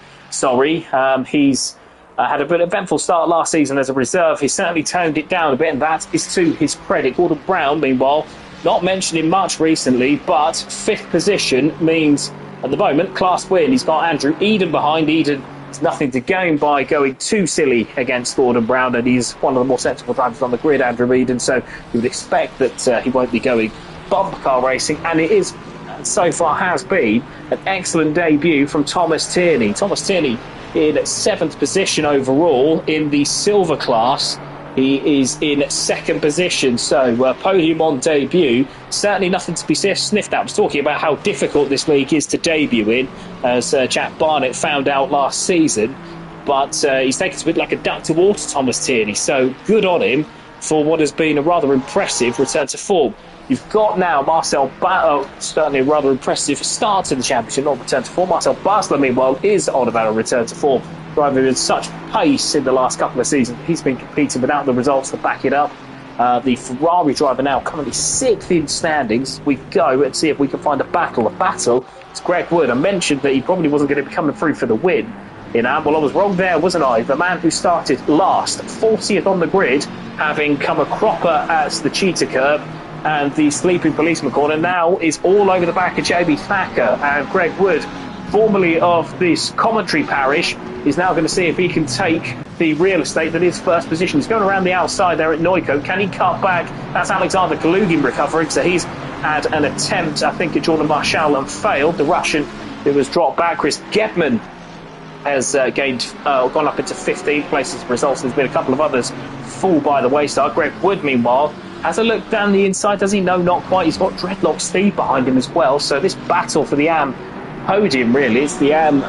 He's had a bit of eventful start last season as a reserve. He's certainly toned it down a bit, and that is to his credit. Gordon Brown, meanwhile, not mentioning much recently, but fifth position means, at the moment, class win. He's got Andrew Eden behind. Eden has nothing to gain by going too silly against Gordon Brown, and he's one of the more sensible drivers on the grid, Andrew Eden, so you would expect that he won't be going bumper car racing, and it is, so far has been, an excellent debut from Thomas Tierney. Thomas Tierney in 7th position overall in the silver class. He is in 2nd position, so podium on debut. Certainly nothing to be sniffed at. I was talking about how difficult this league is to debut in, as Jack Barnett found out last season. But he's taken it a bit like a duck to water, Thomas Tierney, so good on him for what has been a rather impressive return to form. You've got now Marcel certainly a rather impressive start to the championship, not return to form. Marcel Basler, meanwhile, is on about a return to form, driving with such pace in the last couple of seasons. He's been competing without the results to back it up. The Ferrari driver now currently 6th in standings. We go and see if we can find a battle. It's Greg Wood. I mentioned that he probably wasn't going to be coming through for the win in Am. Well, I was wrong there, wasn't I? The man who started last, 40th on the grid, having come a cropper at the cheetah curb and the sleeping policeman corner, now is all over the back of Jamie Thacker, and Greg Wood, formerly of this commentary parish, is now going to see if he can take the real estate that is first position. He's going around the outside there at Neuco. Can he cut back? That's Alexander Kalugin recovering, so he's had an attempt, I think, at Jordan Marshall and failed. The Russian who was dropped back, Chris Gebman, has gone up into 15th place as a result. There's been a couple of others fall by the wayside. Greg Wood, meanwhile, has a look down the inside. Does he? No, not quite. He's got Dreadlock Steve behind him as well. So this battle for the AM podium, really, it's the AM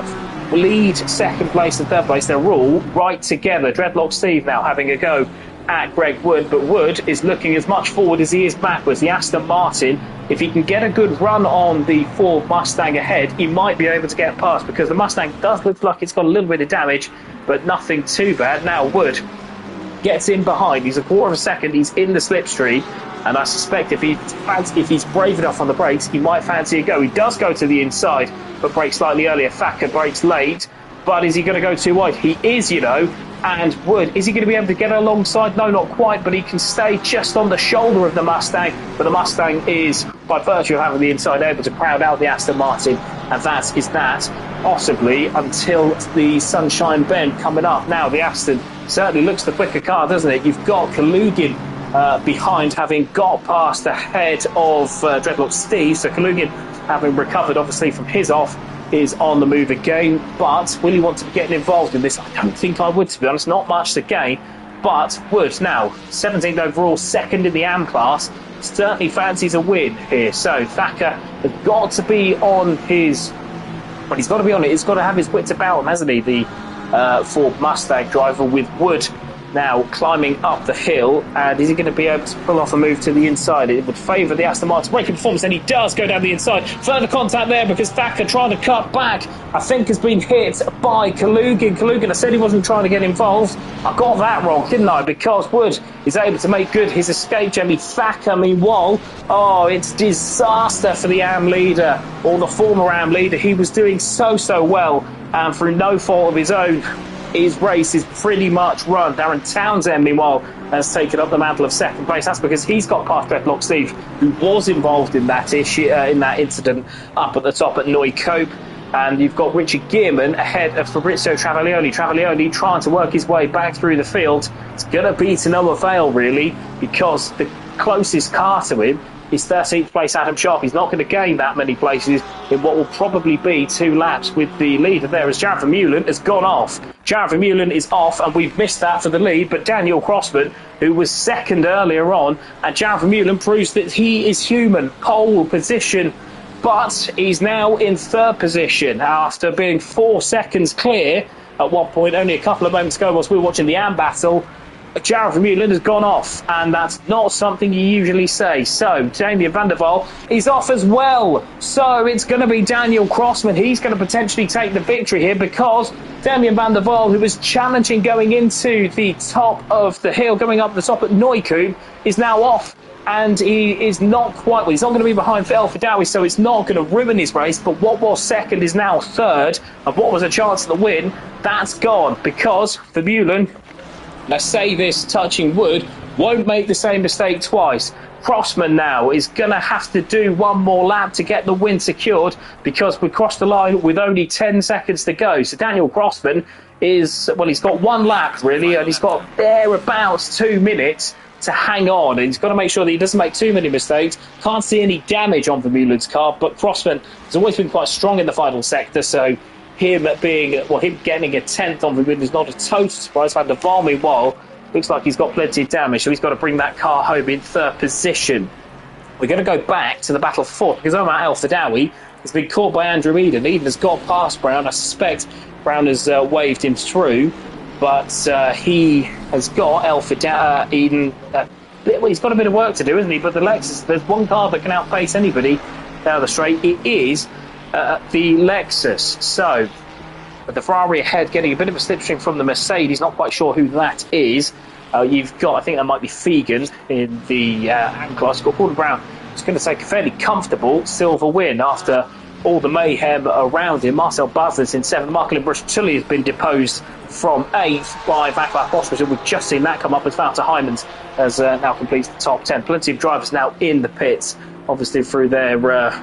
lead, 2nd place and 3rd place. They're all right together. Dreadlock Steve now having a go at Greg Wood, but Wood is looking as much forward as he is backwards. The Aston Martin, if he can get a good run on the Ford Mustang ahead, he might be able to get past, because the Mustang does look like it's got a little bit of damage, but nothing too bad. Now Wood gets in behind. He's a quarter of a second. He's in the slipstream, and I suspect if he's brave enough on the brakes, he might fancy a go. He does go to the inside, but brakes slightly earlier. Thacker brakes late, but is he going to go too wide? He is, and Wood, is he going to be able to get alongside? No, not quite, but he can stay just on the shoulder of the Mustang, but the Mustang is, by virtue of having the inside, able to crowd out the Aston Martin, and that is that, possibly until the Sunshine Bend coming up. Now the Aston certainly looks the quicker car, doesn't it? You've got Kalugin behind, having got past the head of Dreadlock Steve, so Kalugin, having recovered obviously from his off, is on the move again. But will he want to be getting involved in this? I don't think I would, to be honest. Not much to gain, but Wood now 17th overall, 2nd in the AM class, certainly fancies a win here. So Thacker has got to be on his, well, he's got to be on it. He's got to have his wits about him, hasn't he, the Ford Mustang driver, with Wood now climbing up the hill. And is he going to be able to pull off a move to the inside? It would favour the Aston Martin braking performance, and he does go down the inside. Further contact there, because Thacker, trying to cut back, I think has been hit by Kalugin. I said he wasn't trying to get involved. I got that wrong, didn't I? Because Wood is able to make good his escape. Jamie Thacker, meanwhile, it's disaster for the AM leader, or the former AM leader. He was doing so well, and through no fault of his own, his race is pretty much run. Darren Townsend, meanwhile, has taken up the mantle of 2nd place. That's because he's got past Dreadlock Steve, who was involved in that incident up at the top at Neucope. And you've got Richard Gearman ahead of Fabrizio Travaglioni. Travaglioni trying to work his way back through the field. It's going to be to no avail, really, because the closest car to him is 13th place Adam Sharp. He's not going to gain that many places in what will probably be 2 laps with the leader there, as Jared Vermeulen has gone off. Jared Vermeulen is off, and we've missed that for the lead, but Daniel Crossman, who was 2nd earlier on, and Jared Vermeulen proves that he is human. Pole position, but he's now in 3rd position after being 4 seconds clear at one point, only a couple of moments ago whilst we were watching the AM battle. Jared Vermeulen has gone off, and that's not something you usually say. So, Damien van der Waal is off as well. So, it's going to be Daniel Crossman. He's going to potentially take the victory here because Damien van der Waal, who was challenging going into the top of the hill, going up the top at Neukoop, is now off. And he is not quite, well, he's not going to be behind El Fidawi, so it's not going to ruin his race. But what was second is now third, and what was a chance at the win, that's gone because Vermeulen, let's say this touching wood, won't make the same mistake twice. Crossman now is going to have to do one more lap to get the win secured because we crossed the line with only 10 seconds to go. So Daniel Crossman is, well, he's got one lap really, and he's got thereabouts 2 minutes to hang on, and he's got to make sure that he doesn't make too many mistakes. Can't see any damage on Vermeulen's car, but Crossman has always been quite strong in the final sector, so him being, well, him getting a 10th on Vermeulen is not a total surprise. Van der Waal, meanwhile, looks like he's got plenty of damage, so he's got to bring that car home in third position. We're going to go back to the battle for fourth because Omar El Fidawi has been caught by Andrew Eden. Eden has got past Brown. I suspect Brown has waved him through, but he has got Eden. Well, he's got a bit of work to do, isn't he? But the Lexus, there's one car that can outpace anybody down the straight. It is the Lexus. So the Ferrari ahead, getting a bit of a slipstream from the Mercedes. Not quite sure who that is. You've got, I think that might be Fegan in the AM class. You've got Gordon Brown. It's going to take a fairly comfortable silver win after all the mayhem around him. Marcel Basler's in 7th. Marcelin Bruch-Tully has been deposed from 8th by Vaclav Boswell. We've just seen that come up as Wouter Heijmans has now completed the top 10. Plenty of drivers now in the pits, obviously through their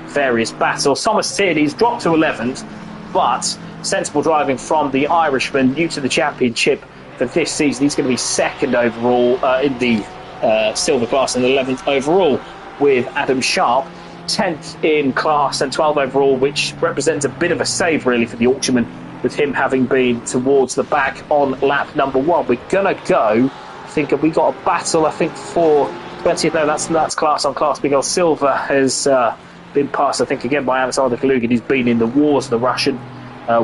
various battles. Thomas Tierney's dropped to 11th, but sensible driving from the Irishman, new to the championship for this season. He's going to be second overall in the silver class and 11th overall, with Adam Sharp 10th in class and 12th overall, which represents a bit of a save really for the Auctionman, with him having been towards the back on lap number 1. We're going to go, I think we got a battle, I think, for 20th. No, that's class on class. Miguel Silva has been passed, I think, again by Alexander Kalugin. He's been in the wars, the Russian,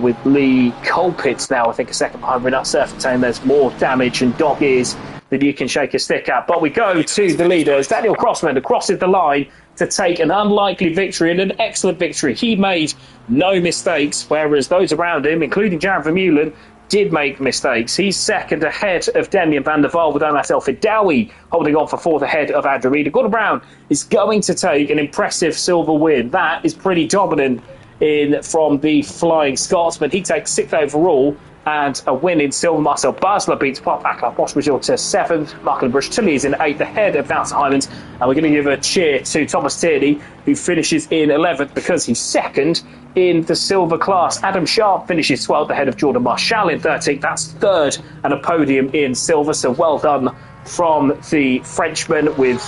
with Lee Colpitts now, I think, a second behind Renat Serfontaine. There's more damage and dog ears than you can shake a stick at. But we go to the leaders. Daniel Crossman crosses the line to take an unlikely victory and an excellent victory. He made no mistakes, whereas those around him, including Jared Vermeulen, did make mistakes. He's second ahead of Damien van der Waal, with Omar El Fidawi holding on for fourth ahead of Andrew Eden. Gordon Brown is going to take an impressive silver win. That is pretty dominant from the Flying Scotsman. He takes 6th overall and a win in silver. Marcel Basler beats Vaclav Boswell to 7th. Marcelin Bruch-Tully is in 8th ahead of Wouter Heijmans. And we're going to give a cheer to Thomas Tierney, who finishes in 11th because he's second in the silver class. Adam Sharp finishes 12th ahead of Jordan Marshall in 13th. That's third and a podium in silver. So well done from the Frenchman, with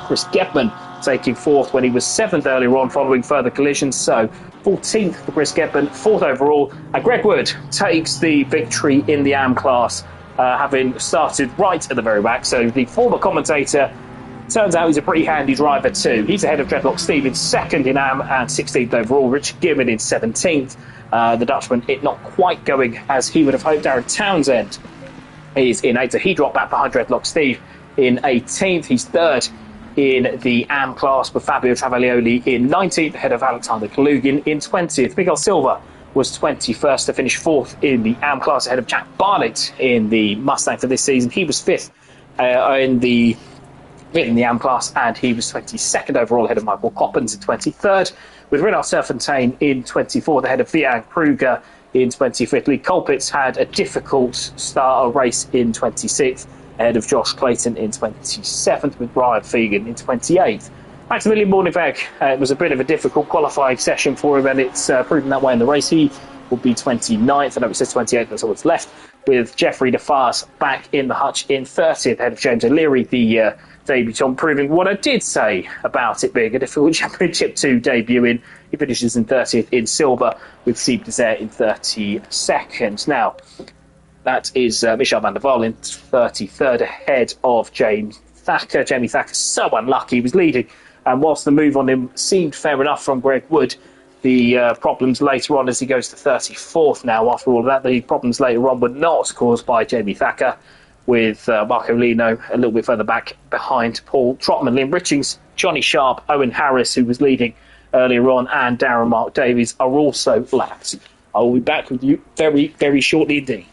Chris Gebman taking 4th when he was 7th earlier on following further collisions. So 14th for Chris Gebman, 4th overall. And Greg Wood takes the victory in the AM class, having started right at the very back. So the former commentator, turns out he's a pretty handy driver too. He's ahead of Dreadlock Steve in 2nd in AM and 16th overall. Richard Gilman in 17th. The Dutchman, it not quite going as he would have hoped. Darren Townsend is in 8th. He dropped back behind Dreadlock Steve in 18th. He's 3rd in the AM class, with Fabio Travaglioli in 19th ahead of Alexander Kalugin in 20th. Miguel Silva was 21st to finish 4th in the AM class ahead of Jack Barnett in the Mustang for this season. He was 5th in the AM class, and he was 22nd overall ahead of Michael Coppens in 23rd, with Renat Serfontaine in 24th ahead of Vian Kruger in 25th. Lee Colpitts had a difficult start of race in 26th ahead of Josh Clayton in 27th, with Ryan Fegan in 28th. Maximilian Borneveg, it was a bit of a difficult qualifying session for him, and it's proven that way in the race. He will be 29th. I know it says 28th, that's all that's left, with Jeffrey DeFars back in the hutch in 30th ahead of James O'Leary, the debutant, proving what I did say about it being a difficult championship to debut in. He finishes in 30th in silver, with Steve Desert in 32nd. Now, that is Michel van der Waal in 33rd ahead of Jamie Thacker. Jamie Thacker, so unlucky, he was leading, and whilst the move on him seemed fair enough from Greg Wood, the problems later on as he goes to 34th now, after all of that, the problems later on were not caused by Jamie Thacker, with Marco Lino a little bit further back behind Paul Trotman. Liam Richings, Johnny Sharp, Owen Harris, who was leading earlier on, and Darren Mark Davies are also lapped. I will be back with you very, very shortly indeed.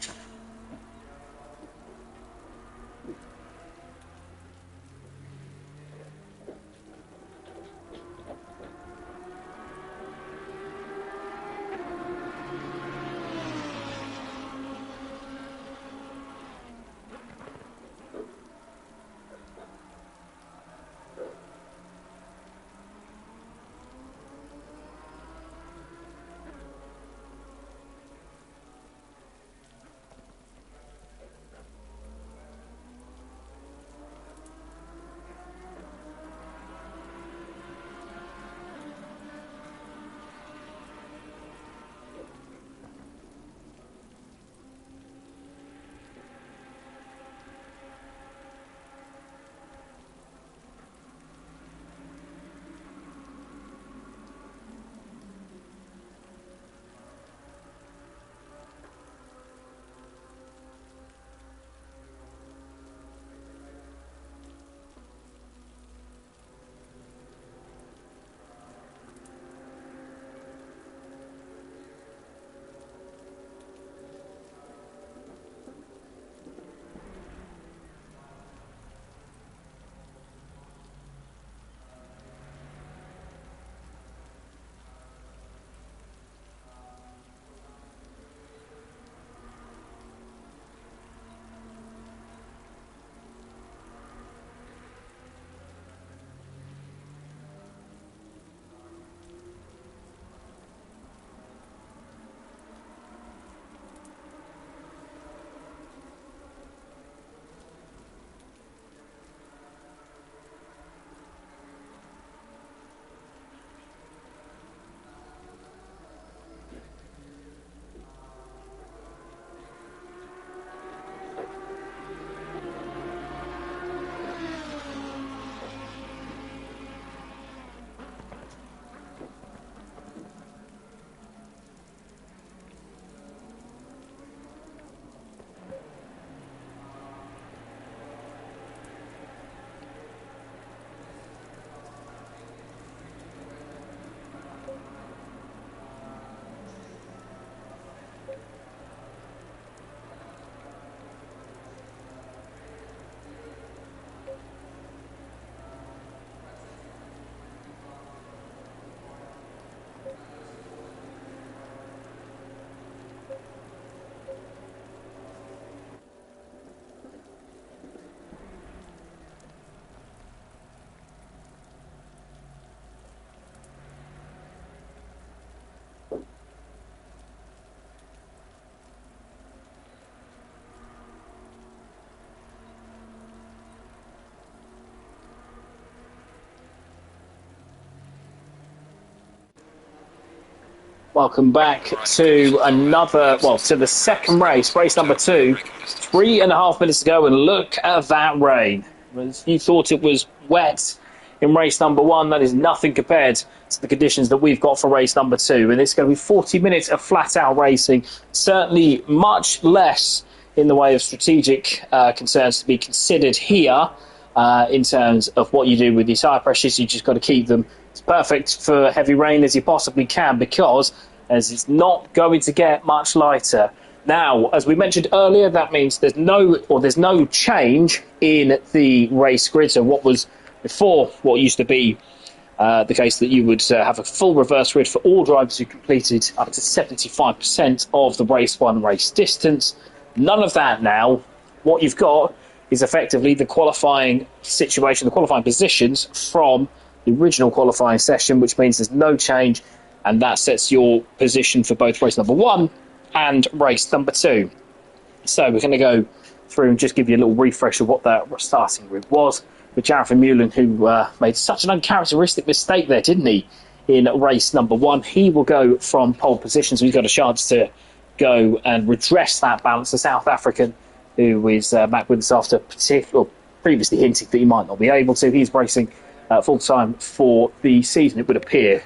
Welcome back to to the second race number 2. 3.5 minutes to go, and look at that rain. You thought it was wet in race number 1. That is nothing compared to the conditions that we've got for race number 2. And it's going to be 40 minutes of flat-out racing. Certainly much less in the way of strategic concerns to be considered here in terms of what you do with these high pressures. You just got to keep them as perfect for heavy rain as you possibly can, because as it's not going to get much lighter. Now, as we mentioned earlier, that means there's no change in the race grid. So what was before, what used to be the case that you would have a full reverse grid for all drivers who completed up to 75% of the race 1 race distance. None of that now. What you've got is effectively the qualifying situation, the qualifying positions from the original qualifying session, which means there's no change, and that sets your position for both race number 1 and race number 2. So we're going to go through and just give you a little refresh of what that starting grid was. With Jared Vermeulen, who made such an uncharacteristic mistake there, didn't he, in race number 1. He will go from pole position, so he's got a chance to go and redress that balance. The South African, who is back with us after previously hinting that he might not be able to. He's racing full-time for the season, it would appear.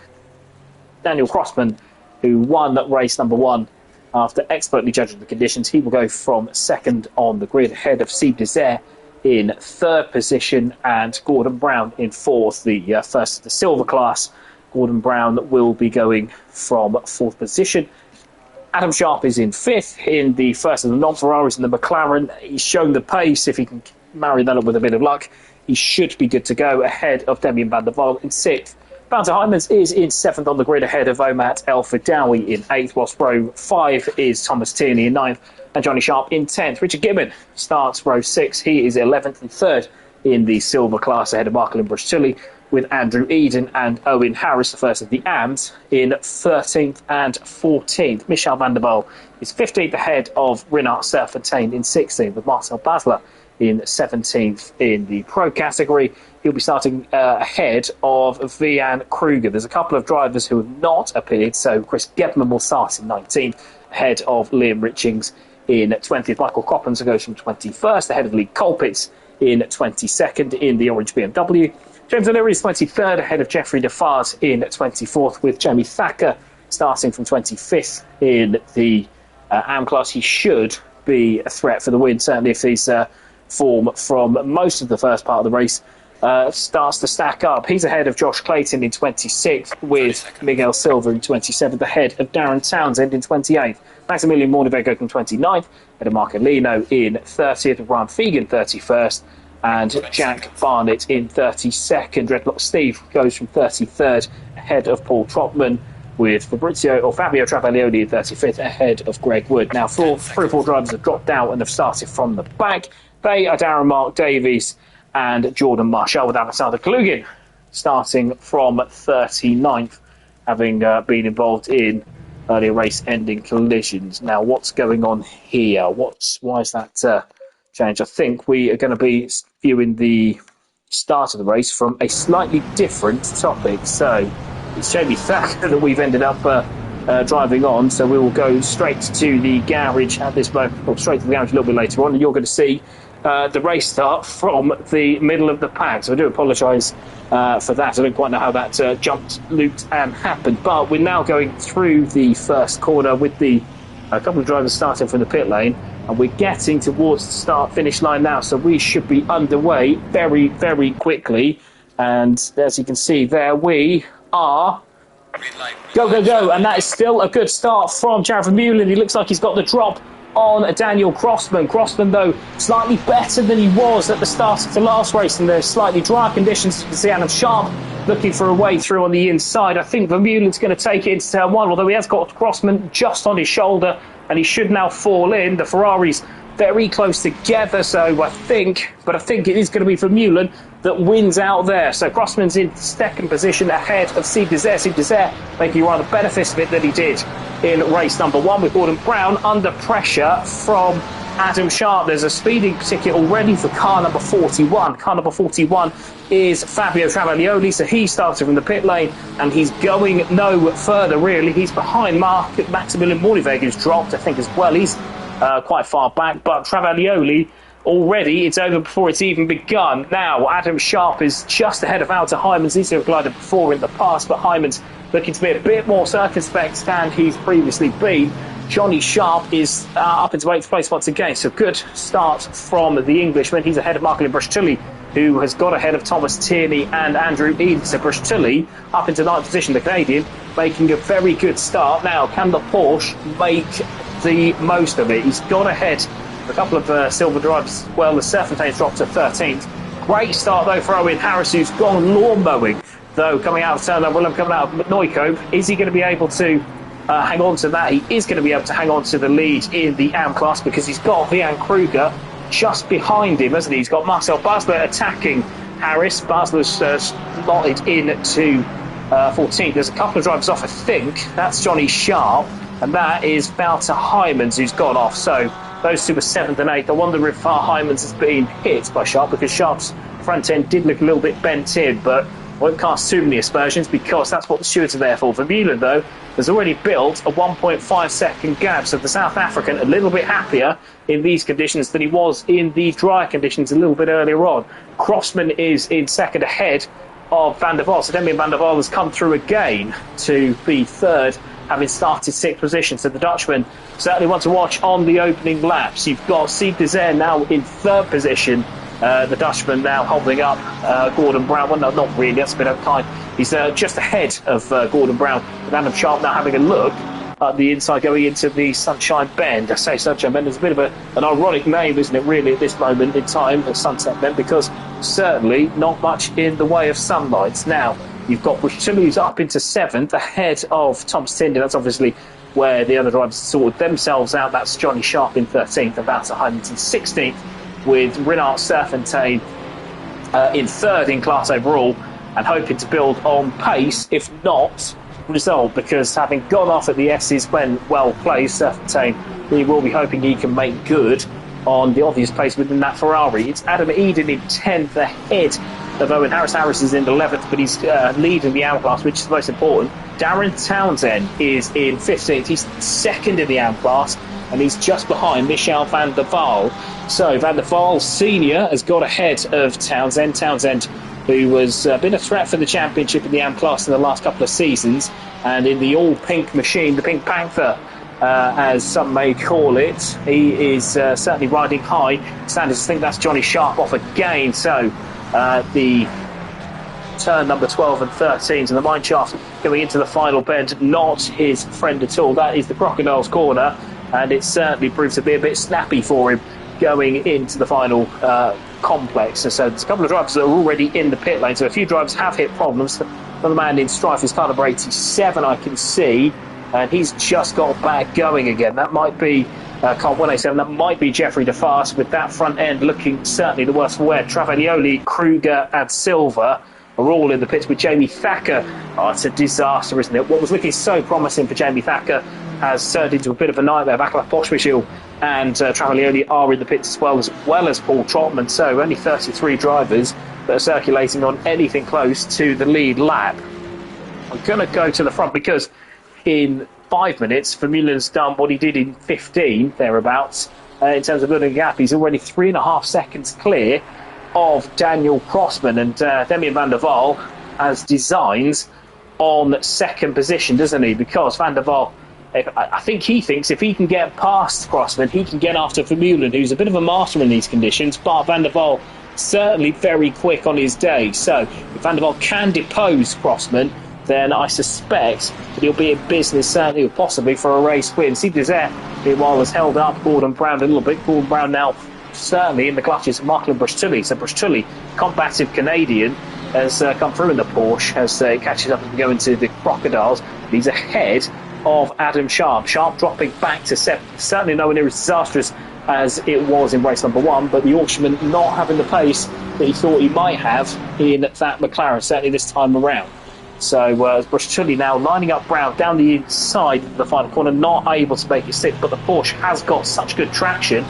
Daniel Crossman, who won race number 1 After expertly judging the conditions, he will go from second on the grid, ahead of Steve Desert in third position and Gordon Brown in fourth, the first of the silver class. Gordon Brown will be going from fourth position. Adam Sharp is in fifth in the first of the non-Ferraris in the McLaren. He's shown the pace. If he can marry that up with a bit of luck, he should be good to go, ahead of Demian van der Waal in sixth. Wouter Heijmans is in seventh on the grid, ahead of Omat El Fidawi in eighth, whilst row 5 is Thomas Tierney in ninth and Johnny Sharp in 10th. Richard Gibbon starts row 6. He is 11th and 3rd in the silver class, ahead of Marcelin Bruchtulli, with Andrew Eden and Owen Harris, the first of the AMs, in 13th and 14th. Michel van der Waal is 15th, ahead of Renard Serfontaine in 16th, with Marcel Basler in 17th in the pro category. He'll be starting ahead of Vian Kruger. There's a couple of drivers who have not appeared, so Chris Gebman will start in 19th, ahead of Liam Richings in 20th. Michael Coppens goes from 21st, ahead of Lee Colpitts in 22nd in the orange BMW. James O'Leary is 23rd, ahead of Jeffrey Defarge in 24th, with Jamie Thacker starting from 25th in the AM class. He should be a threat for the win, certainly if his form from most of the first part of the race starts to stack up. He's ahead of Josh Clayton in 26th, with Miguel Silva in 27th, ahead of Darren Townsend in 28th. Maximilian Mornevego in 29th, ahead of Marco Lino in 30th, with Ryan Fegan 31st, and Jack Barnett in 32nd. Dreadlock Steve goes from 33rd, ahead of Paul Trotman, with Fabio Travaglioni in 35th, ahead of Greg Wood. Now, 3 or 4 drivers have dropped out and have started from the back. They are Darren Mark Davies and Jordan Marshall, with Alexander Kalugin starting from 39th, having been involved in earlier race-ending collisions. Now, what's going on here? Why is that change? I think we are going to be viewing the start of the race from a slightly different topic. So it's Jamie Thacker that we've ended up driving on. So we will go straight to the garage at this moment, or straight to the garage a little bit later on, and you're going to see the race start from the middle of the pack. So I do apologise for that. I don't quite know how that jumped, looped and happened. But we're now going through the first corner with a couple of drivers starting from the pit lane, and we're getting towards the start-finish line now. So we should be underway very, very quickly. And as you can see there, we are... Go, go, go. And that is still a good start from Jared Vermeulen. He looks like he's got the drop on Daniel Crossman. Crossman, though, slightly better than he was at the start of the last race in the slightly dry conditions. You can see Adam Sharp looking for a way through on the inside. I think Vermeulen's going to take it into turn 1, although he has got Crossman just on his shoulder, and he should now fall in. The Ferraris very close together, so I think it is going to be Vermeulen that wins out there. So Crossman's in second position, ahead of Steve Desert. Steve Desert making rather benefit of it than he did in race number 1, with Gordon Brown under pressure from Adam Sharp. There's a speeding ticket already for car number 41. Car number 41 is Fabio Travaglioni, so he started from the pit lane and he's going no further really. He's behind Maximilian Morneveg, who's dropped I think as well. He's quite far back, but Travaglioni already, it's over before it's even begun. Now, Adam Sharp is just ahead of Wouter Heijmans. He's glided before in the past, but Heijmans looking to be a bit more circumspect than he's previously been. Johnny Sharp is up into 8th place once again, so good start from the Englishman. He's ahead of Marcelin Bruchtulli, who has got ahead of Thomas Tierney and Andrew Eden. So Bruchtulli up into 9th position, the Canadian, making a very good start. Now, can the Porsche make the most of it? He's gone ahead a couple of silver drivers. Well, the Serfontain's dropped to 13th. Great start, though, for Owen Harris, who's gone lawn mowing, though, coming out of turn number 11, coming out of Neukoop. Is he going to be able to hang on to that? He is going to be able to hang on to the lead in the AM class, because he's got Vian Kruger just behind him, hasn't he? He's got Marcel Basler attacking Harris. Basler's slotted into 14th. There's a couple of drivers off, I think. That's Johnny Sharp, and that is Wouter Heijmans, who's gone off. So those two were 7th and 8th. I wonder if Heijmans has been hit by Sharp, because Sharp's front end did look a little bit bent in, but won't cast too many aspersions, because that's what the stewards are there for. Vermeulen, though, has already built a 1.5 second gap, so the South African a little bit happier in these conditions than he was in the dry conditions a little bit earlier on. Crossman is in second, ahead of Van der Waal. So Demian van der Waal has come through again to be third having started 6th position. So the Dutchman certainly want to watch on the opening laps. You've got Simnet now in 3rd position. The Dutchman now holding up Gordon Brown. Well, no, not really, that's a bit unkind. He's just ahead of Gordon Brown. And Adam Sharp now having a look at the inside going into the Sunshine Bend. I say Sunshine Bend is a bit of an ironic name, isn't it, really, at this moment in time, at Sunset Bend, because certainly not much in the way of sunlight. Now, you've got Bushtilly's up into 7th, ahead of Thomas Tinder. That's obviously where the other drivers sorted themselves out. That's Johnny Sharp in 13th, and Wouter Heinz in 16th, with Renard Serfontein in 3rd in class overall, and hoping to build on pace, if not result, because having gone off at the S's when well placed, Serfontein, he will be hoping he can make good on the obvious place within that Ferrari. It's Adam Eden in 10th, ahead of Owen Harris. Harris is in 11th, but he's leading the AM class, which is the most important. Darren Townsend is in 15th. He's 2nd in the AM class, and he's just behind Michel van der Waal. So Van der Waal Senior has got ahead of Townsend. Townsend, who has been a threat for the championship in the AM class in the last couple of seasons, and in the all-pink machine, the Pink Panther, as some may call it, he is certainly riding high. Standards think that's Johnny Sharp off again, so the turn number 12 and 13, and the mine shaft going into the final bend, not his friend at all. That is the Crocodile's corner, and it certainly proves to be a bit snappy for him going into the final complex. And so there's a couple of drivers that are already in the pit lane, so a few drivers have hit problems. Another man in strife is car number 87, I can see, and he's just got back going again. That might be car 187, that might be Jeffrey DeFast, with that front end looking certainly the worst for wear. Travaglioli, Kruger and Silva are all in the pits with Jamie Thacker. Oh, it's a disaster, isn't it? What was looking so promising for Jamie Thacker has turned into a bit of a nightmare. Vaclav Pospisil and Travaglioli are in the pits as well as Paul Trotman. So only 33 drivers that are circulating on anything close to the lead lap. I'm going to go to the front because in 5 minutes, Vermeulen's done what he did in 15, thereabouts, in terms of building a gap. He's already 3.5 seconds clear of Daniel Crossman, and Demian van der Waal has designs on 2nd position, doesn't he? Because van der Waal, I think he thinks if he can get past Crossman, he can get after Vermeulen, who's a bit of a master in these conditions, but van der Waal certainly very quick on his day. So if van der Waal can depose Crossman, then I suspect that he'll be in business, certainly or possibly for a race win. Simnet, meanwhile, has held up Gordon Brown a little bit. Gordon Brown now certainly in the clutches of Marklin Bruchtully. So Bruchtully, combative Canadian, has come through in the Porsche as it catches up and go into the Crocodiles. He's ahead of Adam Sharp. Sharp dropping back to 7th. Certainly nowhere near as disastrous as it was in race number 1, but the Yorkshireman not having the pace that he thought he might have in that McLaren, certainly this time around. So Bruchtully now lining up Brown down the inside of the final corner, not able to make it stick, but the Porsche has got such good traction.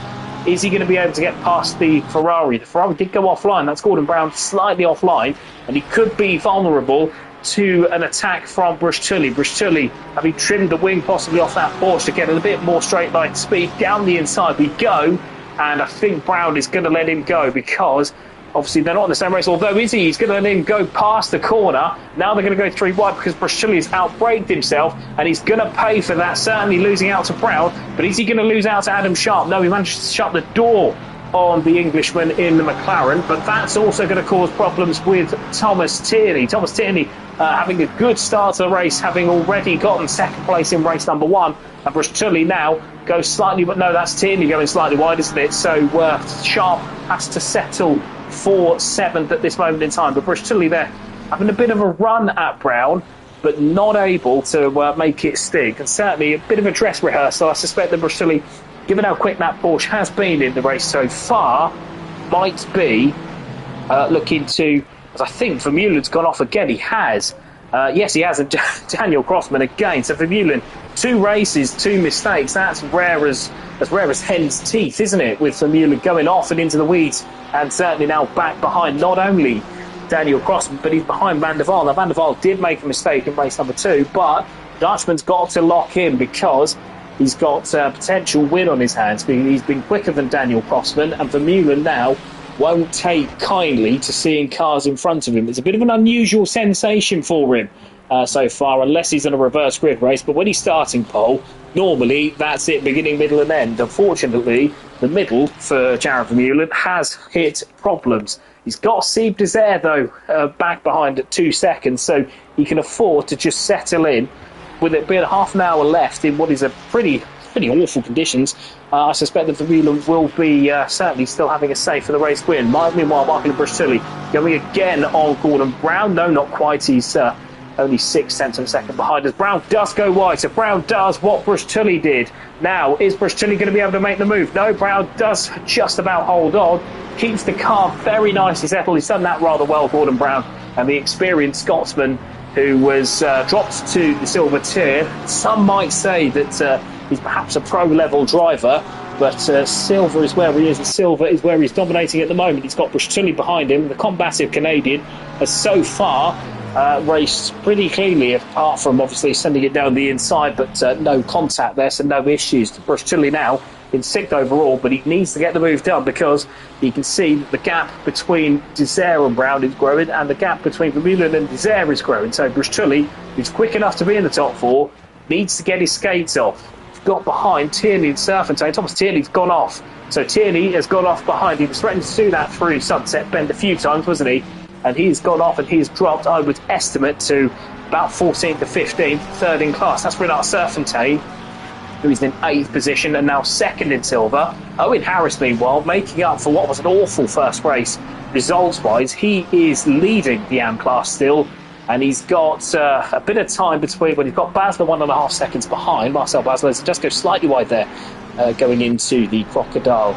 Is he going to be able to get past the Ferrari? The Ferrari did go offline. That's Gordon Brown slightly offline, and he could be vulnerable to an attack from Bruchtully. Bruchtully having trimmed the wing possibly off that Porsche to get a bit more straight line speed. Down the inside we go, and I think Brown is going to let him go because obviously they're not in the same race, although he's going to let him go past the corner. Now they're going to go 3 wide because Bruchtully has outbraked himself, and he's going to pay for that, certainly losing out to Brown. But is he going to lose out to Adam Sharp? No, he managed to shut the door on the Englishman in the McLaren, but that's also going to cause problems with Thomas Tierney. Thomas Tierney having a good start to the race, having already gotten 2nd place in race number 1, and Bruchtully now goes slightly, but no, that's Tierney going slightly wide, isn't it? So Sharp has to settle for 7th at this moment in time, but Bruchtully there having a bit of a run at Brown, but not able to make it stick, and certainly a bit of a dress rehearsal. I suspect that Bruchtully, given how quick that Porsche has been in the race so far, might be looking to, as I think Vermeulen's gone off again. He has. Yes, he has. And Daniel Crossman again. So Vermeulen, 2 races, 2 mistakes. That's rare as hen's teeth, isn't it? With Vermeulen going off and into the weeds, and certainly now back behind not only Daniel Crossman, but he's behind Van der Waal. Now, Van der Waal did make a mistake in race number 2, but Dutchman's got to lock in because he's got a potential win on his hands. He's been quicker than Daniel Crossman, and Vermeulen now won't take kindly to seeing cars in front of him. It's a bit of an unusual sensation for him so far, unless he's in a reverse grid race. But when he's starting pole, normally that's it, beginning, middle and end. Unfortunately, the middle for Jared Vermeulen has hit problems. He's got Sieb Desert, though, back behind at 2 seconds, so he can afford to just settle in. With it being half an hour left in what is a pretty awful conditions, I suspect that Vermeulen will be certainly still having a say for the race win. Meanwhile, Michael Bruschilli going again on Gordon Brown. No, not quite. He's only 6 tenths of a second behind us. Brown does go wide, so Brown does what Bruschilli did. Now, is Bruschilli going to be able to make the move? No, Brown does just about hold on. Keeps the car very nicely settled. He's done that rather well, Gordon Brown. And the experienced Scotsman who was dropped to the silver tier. Some might say that he's perhaps a pro-level driver, but silver is where he is, and silver is where he's dominating at the moment. He's got Bruschilli behind him. The combative Canadian has so far raced pretty cleanly, apart from obviously sending it down the inside, but no contact there, so no issues. Bruschilli now in 6th overall, but he needs to get the move done because you can see that the gap between Desert and Brown is growing, and the gap between Vermeulen and Desert is growing. So Bruschilli, who's quick enough to be in the top 4, needs to get his skates off. He's got behind Tierney and Serpentine. Thomas Tierney's gone off. So Tierney has gone off behind. He was threatening to do that through Sunset Bend a few times, wasn't he? And he's gone off and he's dropped, I would estimate, to about 14th to 15th, third in class. That's Renard Serpentine, who is in 8th position and now 2nd in silver. Owen Harris, meanwhile, making up for what was an awful first race results-wise. He is leading the AM class still, and he's got a bit of time between when he's got Basler 1.5 seconds behind. Marcel Basler just goes slightly wide there, going into the Crocodile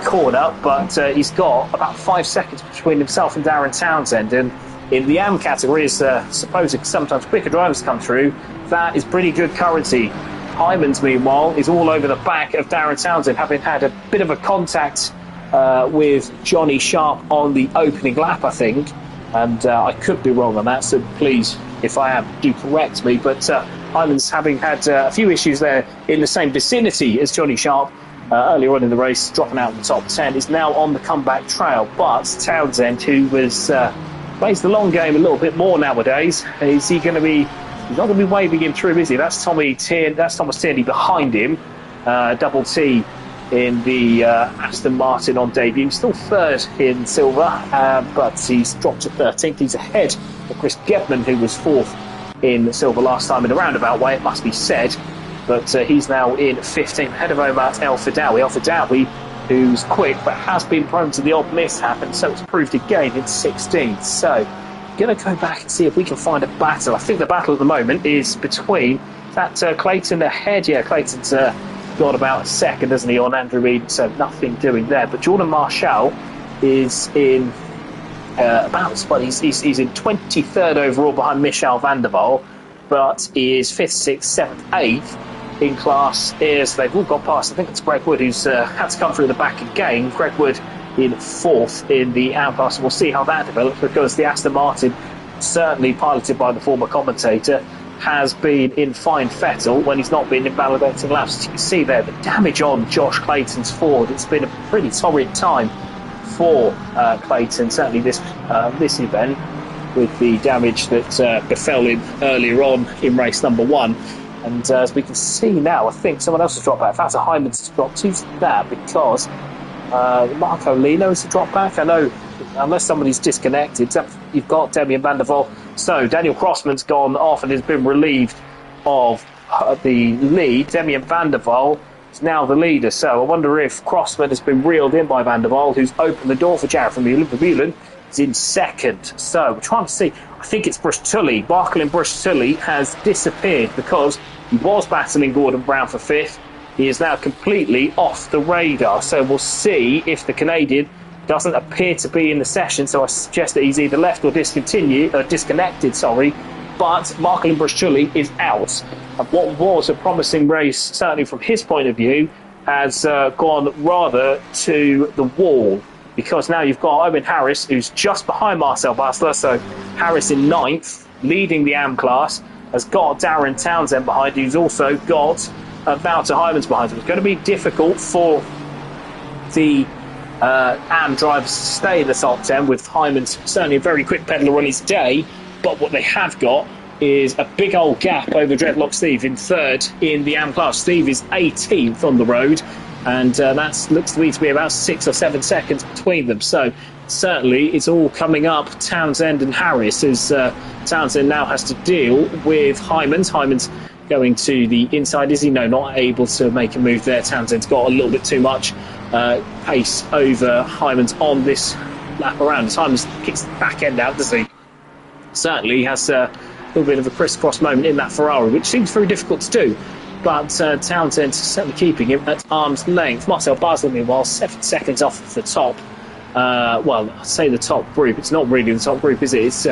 corner, but he's got about 5 seconds between himself and Darren Townsend. And in the AM category, as supposed sometimes quicker drivers come through, that is pretty good currency. Hyman's, meanwhile, is all over the back of Darren Townsend, having had a bit of a contact with Johnny Sharp on the opening lap, I think. And I could be wrong on that, so please, if I am, do correct me. But Hyman's, having had a few issues there in the same vicinity as Johnny Sharp earlier on in the race, dropping out of the top 10, is now on the comeback trail. But Townsend, who plays the long game a little bit more nowadays, is he going to be... He's not going to be waving him through, is he? That's Thomas Tierney behind him. Double T in the Aston Martin on debut. Still 3rd in silver, but he's dropped to 13th. He's ahead of Chris Gebman, who was 4th in silver last time in a roundabout way, it must be said. But he's now in 15th, ahead of Omar El Fidawi. El Fidawi, who's quick, but has been prone to the odd mishap, and so it's proved again in 16th. So going to go back and see if we can find a battle. I think the battle at the moment is between that Clayton ahead. Yeah, Clayton's got about a second, hasn't he, on Andrew Reid, so nothing doing there. But Jordan Marshall is in he's in 23rd overall behind Michel van der Waal, but he is 5th, 6th, 7th, 8th in class. They've all got past, I think it's Greg Wood, who's had to come through the back again. Greg Wood in 4th in the AM class. We'll see how that develops, because the Aston Martin, certainly piloted by the former commentator, has been in fine fettle when he's not been invalidating laps. As you can see there, the damage on Josh Clayton's Ford, it's been a pretty torrid time for Clayton, certainly this event, with the damage that befell him earlier on in race number 1. And as we can see now, I think someone else has dropped back. In fact, Hyman's dropped to that, because Marco Lino is a drop back. I know, unless somebody's disconnected, you've got Demian van der Waal. So Daniel Crossman's gone off and has been relieved of the lead. Demian van der Waal is now the leader. So I wonder if Crossman has been reeled in by van der Waal, who's opened the door for Jared Vermeulen. Vermeulen is in 2nd. So we're trying to see. I think it's Bruschilli. Barclay Bruschilli has disappeared, because he was battling Gordon Brown for 5th. He is now completely off the radar. So we'll see if the Canadian doesn't appear to be in the session. So I suggest that he's either left or disconnected. But Marclin Bruschilli is out. And what was a promising race, certainly from his point of view, has gone rather to the wall. Because now you've got Owen Harris, who's just behind Marcel Basler. So Harris in 9th, leading the AM class, has got Darren Townsend behind, who's also got Wouter Hyman's behind him. It's going to be difficult for the AM drivers to stay in the top 10, with Hyman's certainly a very quick peddler on his day. But what they have got is a big old gap over Dreadlock Steve in third in the AM class. Steve is 18th on the road, and that looks to me to be about 6 or 7 seconds between them. So certainly it's all coming up Townsend and Harris, as Townsend now has to deal with Hyman's. Hyman's going to the inside, is he? No, not able to make a move there. Townsend's got a little bit too much pace over Hyman's on this lap around. Hyman's kicks the back end out, does he? Certainly he has a little bit of a crisscross moment in that Ferrari, which seems very difficult to do. But Townsend certainly keeping him at arm's length. Marcel Basler, meanwhile, 7 seconds off the top. Well, I say the top group. It's not really the top group, is it? It's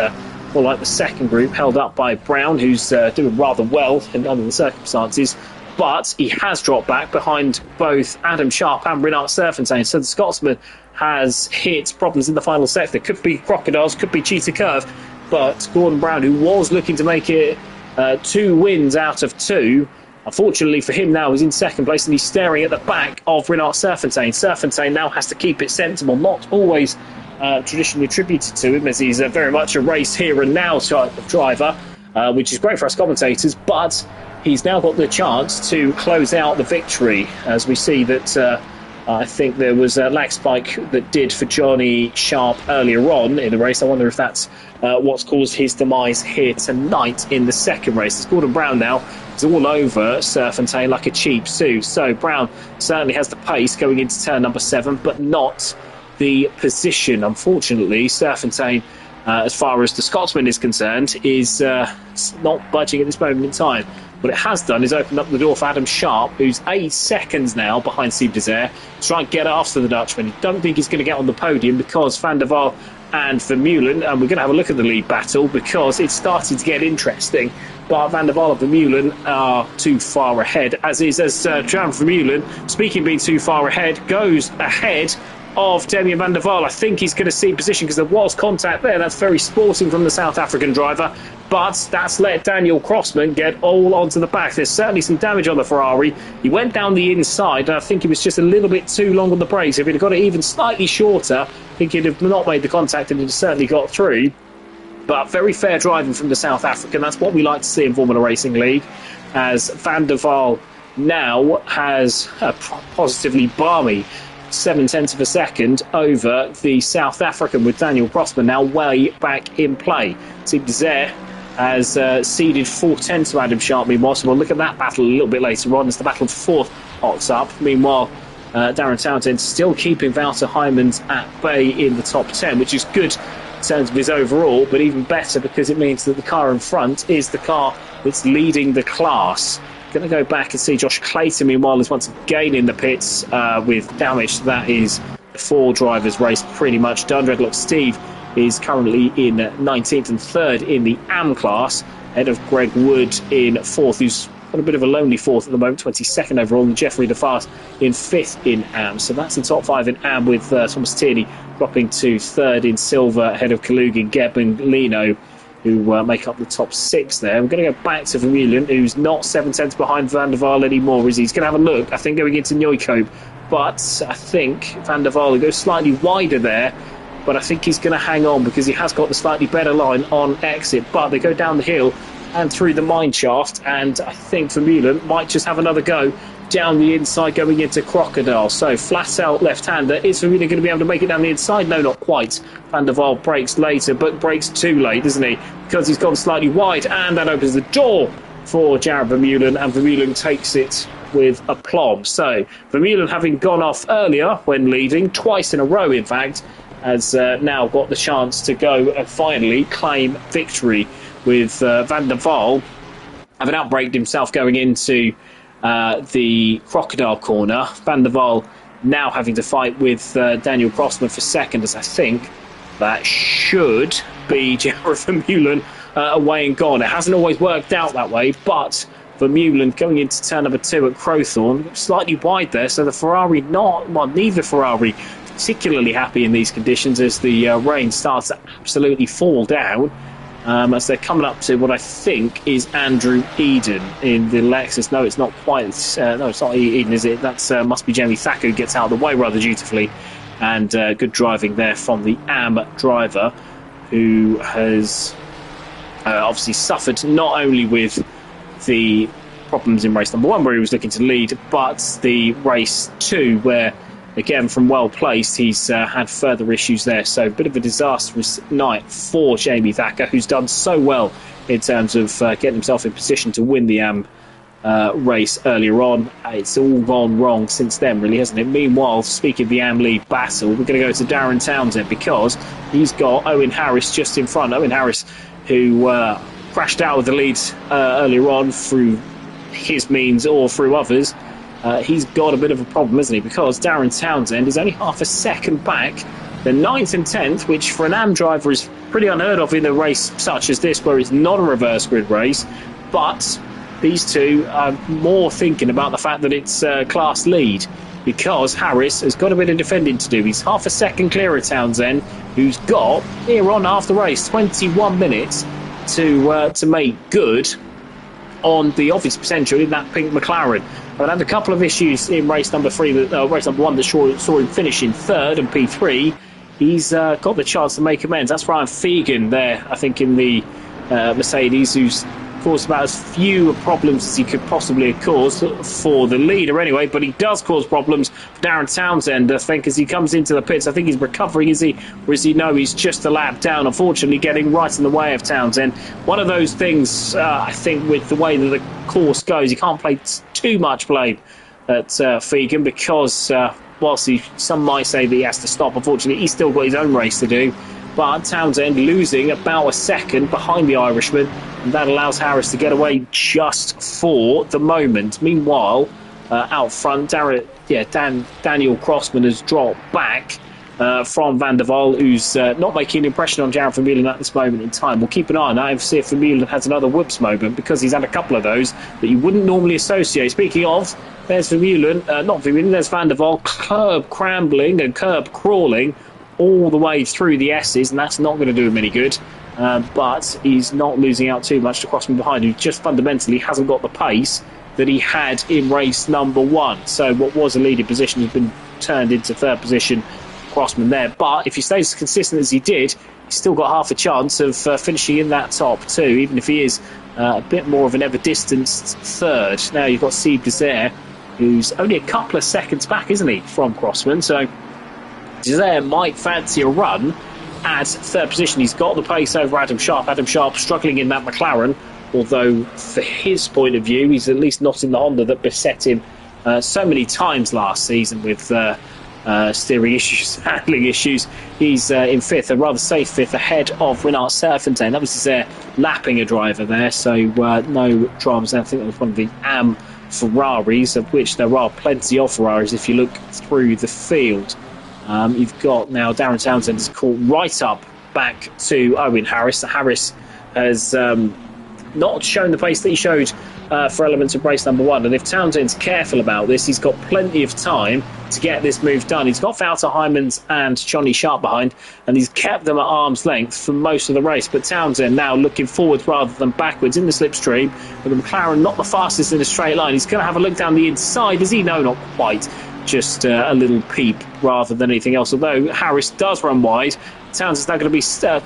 more like the second group, held up by Brown, who's doing rather well under the circumstances. But he has dropped back behind both Adam Sharp and Renard Serfontein. So the Scotsman has hit problems in the final sector. Could be Crocodiles, could be Cheetah Curve. But Gordon Brown, who was looking to make it 2 wins out of 2, unfortunately for him now, is in second place, and he's staring at the back of Renard Serfontein. Serfontein now has to keep it sensible, not always traditionally attributed to him, as he's very much a race here and now type of driver, which is great for us commentators, but he's now got the chance to close out the victory, as we see that I think there was a lag spike that did for Johnny Sharp earlier on in the race. I wonder if that's what's caused his demise here tonight in the second race. It's Gordon Brown now. It's all over Serfontein like a cheap suit. So Brown certainly has the pace going into turn number 7, but not the position. Unfortunately, Serfontein, as far as the Scotsman is concerned, is not budging at this moment in time. What it has done is opened up the door for Adam Sharp, who's 8 seconds now behind Steve Desire, to try and get after the Dutchman. I don't think he's going to get on the podium because Van der Waal and Vermeulen, and we're going to have a look at the lead battle because it's starting to get interesting. But Van der Waal and Vermeulen are too far ahead, as Jan Vermeulen, speaking of being too far ahead, goes ahead of Damian van der Waal. I think he's going to see position because there was contact there. That's very sporting from the South African driver, but that's let Daniel Crossman get all onto the back. There's certainly some damage on the Ferrari. He went down the inside, and I think he was just a little bit too long on the brakes. If he'd have got it even slightly shorter, I think he'd have not made the contact and he'd have certainly got through. But very fair driving from the South African. That's what we like to see in Formula Racing League, as Van der Waal now has a positively balmy 0.7 of a second over the South African, with Daniel Crossman now way back in play. Steve Desire has ceded 4/10 to Adam Sharp, meanwhile, so we'll look at that battle a little bit later on as the battle for 4th hots up. Meanwhile, Darren Townsend still keeping Wouter Heijmans at bay in the top 10, which is good in terms of his overall, but even better because it means that the car in front is the car that's leading the class. Going to go back and see Josh Clayton, meanwhile, is once again in the pits with damage. That is the 4 drivers race pretty much done. Dreadlock Steve is currently in 19th and 3rd in the AM class, ahead of Greg Wood in 4th, who's got a bit of a lonely 4th at the moment, 22nd overall, and Jeffrey DeFast in 5th in AM. So that's the top 5 in AM, with Thomas Tierney dropping to 3rd in silver, ahead of Kalugi, Gebb and Lino, who make up the top 6 there. We're going to go back to Vermeulen, who's not 7/10 behind Van der Waal anymore, is he? He's going to have a look, I think, going into Nieuwkoop. But I think Van der Waal goes slightly wider there, but I think he's going to hang on because he has got the slightly better line on exit. But they go down the hill and through the mine shaft, and I think Vermeulen might just have another go down the inside going into Crocodile. So flat out left-hander. Is Vermeulen going to be able to make it down the inside? No, not quite. Van der Waal brakes later, but brakes too late, doesn't he? Because he's gone slightly wide, and that opens the door for Jared Vermeulen, and Vermeulen takes it with aplomb. So Vermeulen, having gone off earlier when leading, twice in a row in fact, has now got the chance to go and finally claim victory, with Van der Waal having outbraked himself going into the Crocodile corner. Van der Waal now having to fight with Daniel Crossman for second, as I think that should be Jared Vermeulen away and gone. It hasn't always worked out that way, but Vermeulen going into turn number 2 at Crowthorne, slightly wide there, so the Ferrari neither Ferrari particularly happy in these conditions as the rain starts to absolutely fall down. As they're coming up to what I think is Andrew Eden in the Lexus. No, it's not quite. No, it's not Eden, is it? That must be Jamie Thacker, who gets out of the way rather dutifully. And good driving there from the AM driver, who has obviously suffered not only with the problems in race number 1 where he was looking to lead, but the race 2 where, again, from well placed, he's had further issues there. So a bit of a disastrous night for Jamie Thacker, who's done so well in terms of getting himself in position to win the AM race earlier on. It's all gone wrong since then, really, hasn't it? Meanwhile, speaking of the AM lead battle, we're going to go to Darren Townsend because he's got Owen Harris just in front. Owen Harris, who crashed out of the lead earlier on through his means or through others. He's got a bit of a problem, hasn't he? Because Darren Townsend is only half a second back. The 9th and 10th, which for an AM driver is pretty unheard of in a race such as this, where it's not a reverse grid race. But these two are more thinking about the fact that it's class lead, because Harris has got a bit of defending to do. He's half a second clear of Townsend, who's got, here on after the race, 21 minutes to make good on the obvious potential in that pink McLaren. But had a couple of issues in race number 1 that saw him finish in 3rd and P3. He's got the chance to make amends. That's Ryan Fegan there, I think, in the Mercedes, who's caused about as few problems as he could possibly have caused for the leader anyway, but he does cause problems for Darren Townsend, I think, as he comes into the pits. I think he's recovering, is he? Or is he? No, he's just a lap down, unfortunately, getting right in the way of Townsend. One of those things, I think, with the way that the course goes, you can't place too much blame at Fegan, because whilst some might say that he has to stop, unfortunately, he's still got his own race to do. But Townsend losing about a second behind the Irishman, and that allows Harris to get away just for the moment. Meanwhile, out front, Daniel Crossman has dropped back from Van der Waal, who's not making an impression on Jared Vermeulen at this moment in time. We'll keep an eye on that and see if Vermeulen has another whoops moment, because he's had a couple of those that you wouldn't normally associate. Speaking of, there's Vermeulen, not Vermeulen, there's Van der Waal, curb crambling and curb crawling all the way through the S's, and that's not going to do him any good. But he's not losing out too much to Crossman behind, who just fundamentally hasn't got the pace that he had in race number 1. So what was a leading position has been turned into 3rd position. Crossman there, but if he stays as consistent as he did, he's still got half a chance of finishing in that top 2, even if he is a bit more of an ever-distanced 3rd. Now you've got Steve Desert, who's only a couple of seconds back, isn't he, from Crossman? So Desert might fancy a run at 3rd position. He's got the pace over Adam Sharp. Adam Sharp struggling in that McLaren, although for his point of view, he's at least not in the Honda that beset him so many times last season with steering issues, handling issues. He's in 5th, a rather safe 5th, ahead of Renat Serfontaine. That was Desert lapping a driver there, so no dramas. I think that was one of the AM Ferraris, of which there are plenty of Ferraris if you look through the field. You've got now Darren Townsend is caught right up back to Owen Harris. Harris has not shown the pace that he showed for elements of race number 1, and if Townsend's careful about this, he's got plenty of time to get this move done. He's got Wouter Heijmans and Johnny Sharp behind, and he's kept them at arm's length for most of the race. But Townsend now looking forwards rather than backwards in the slipstream, with the McLaren not the fastest in a straight line. He's going to have a look down the inside. Does he? No, not quite. Just a little peep rather than anything else. Although Harris does run wide, Townsend's now going to be side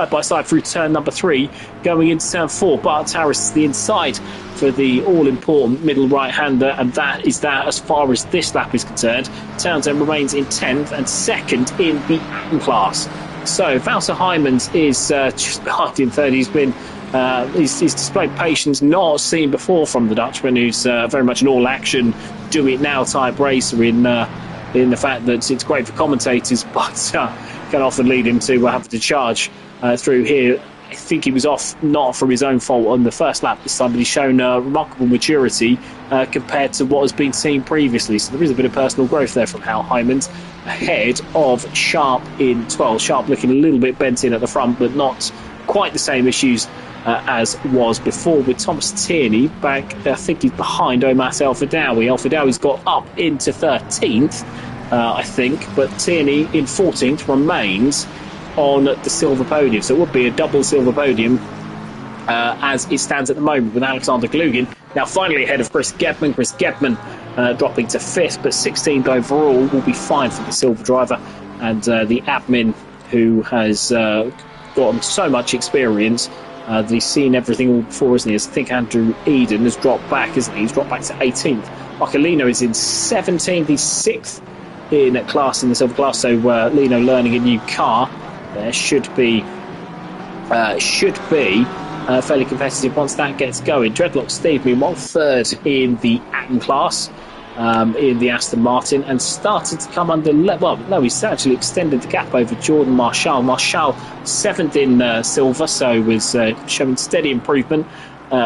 by side through turn number 3, going into turn 4. But Harris is the inside for the all-important middle right-hander, and that is that as far as this lap is concerned. Townsend remains in 10th and 2nd in the AM class. So Wouter Heijmans is just behind in 3rd. He's been he's displayed patience not seen before from the Dutchman, who's very much an all-action, do-it-now type racer in the fact that it's great for commentators, but can often lead him to have to charge through here. I think he was off not from his own fault on the first lap this time, but he's shown remarkable maturity compared to what has been seen previously. So there is a bit of personal growth there from Hal Heijmans, ahead of Sharp in 12th. Sharp looking a little bit bent in at the front, but not quite the same issues as was before with Thomas Tierney back. I think he's behind Omat El Fadawi. El Fadawi's got up into 13th, I think, but Tierney in 14th remains on the silver podium. So it would be a double silver podium as it stands at the moment, with Alexander Glugin now finally ahead of Chris Gebman. Chris Gebman dropping to 5th, but 16th overall will be fine for the silver driver. And the admin, who has got so much experience that he's seen everything all before, isn't he? I think Andrew Eden has dropped back, isn't he? He's dropped back to 18th. Marcolino is in 17th. He's 6th in class in the silver class. So Lino learning a new car. There should be fairly competitive once that gets going. Dreadlock Steve, meanwhile, 3rd in the Atten class. In the Aston Martin, and started to come under he's actually extended the gap over Jordan Marshall 7th in silver, so was showing steady improvement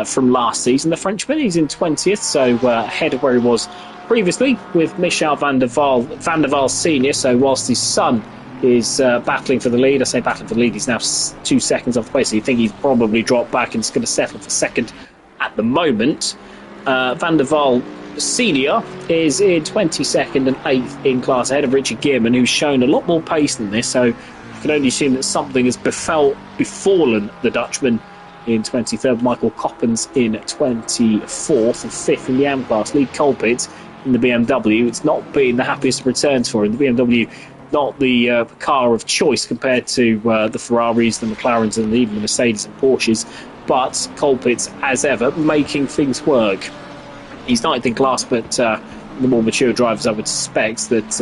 from last season. The Frenchman, he's in 20th, so ahead of where he was previously with Michel van der Waal Senior. So whilst his son is battling for the lead, I say battling for the lead, he's now 2 seconds off the pace, so you think he's probably dropped back and is going to settle for second at the moment. Van der Waal Senior is in 22nd and 8th in class, ahead of Richard Gearman, who's shown a lot more pace than this, so you can only assume that something has befallen the Dutchman in 23rd. Michael Coppens in 24th, and 5th in the AM class. Lee Colpitts in the BMW. It's not been the happiest of returns for him. The BMW, not the car of choice compared to the Ferraris, the McLarens, and even the Mercedes and Porsches, but Colpitts, as ever, making things work. He's 9th in class, but the more mature drivers, I would suspect that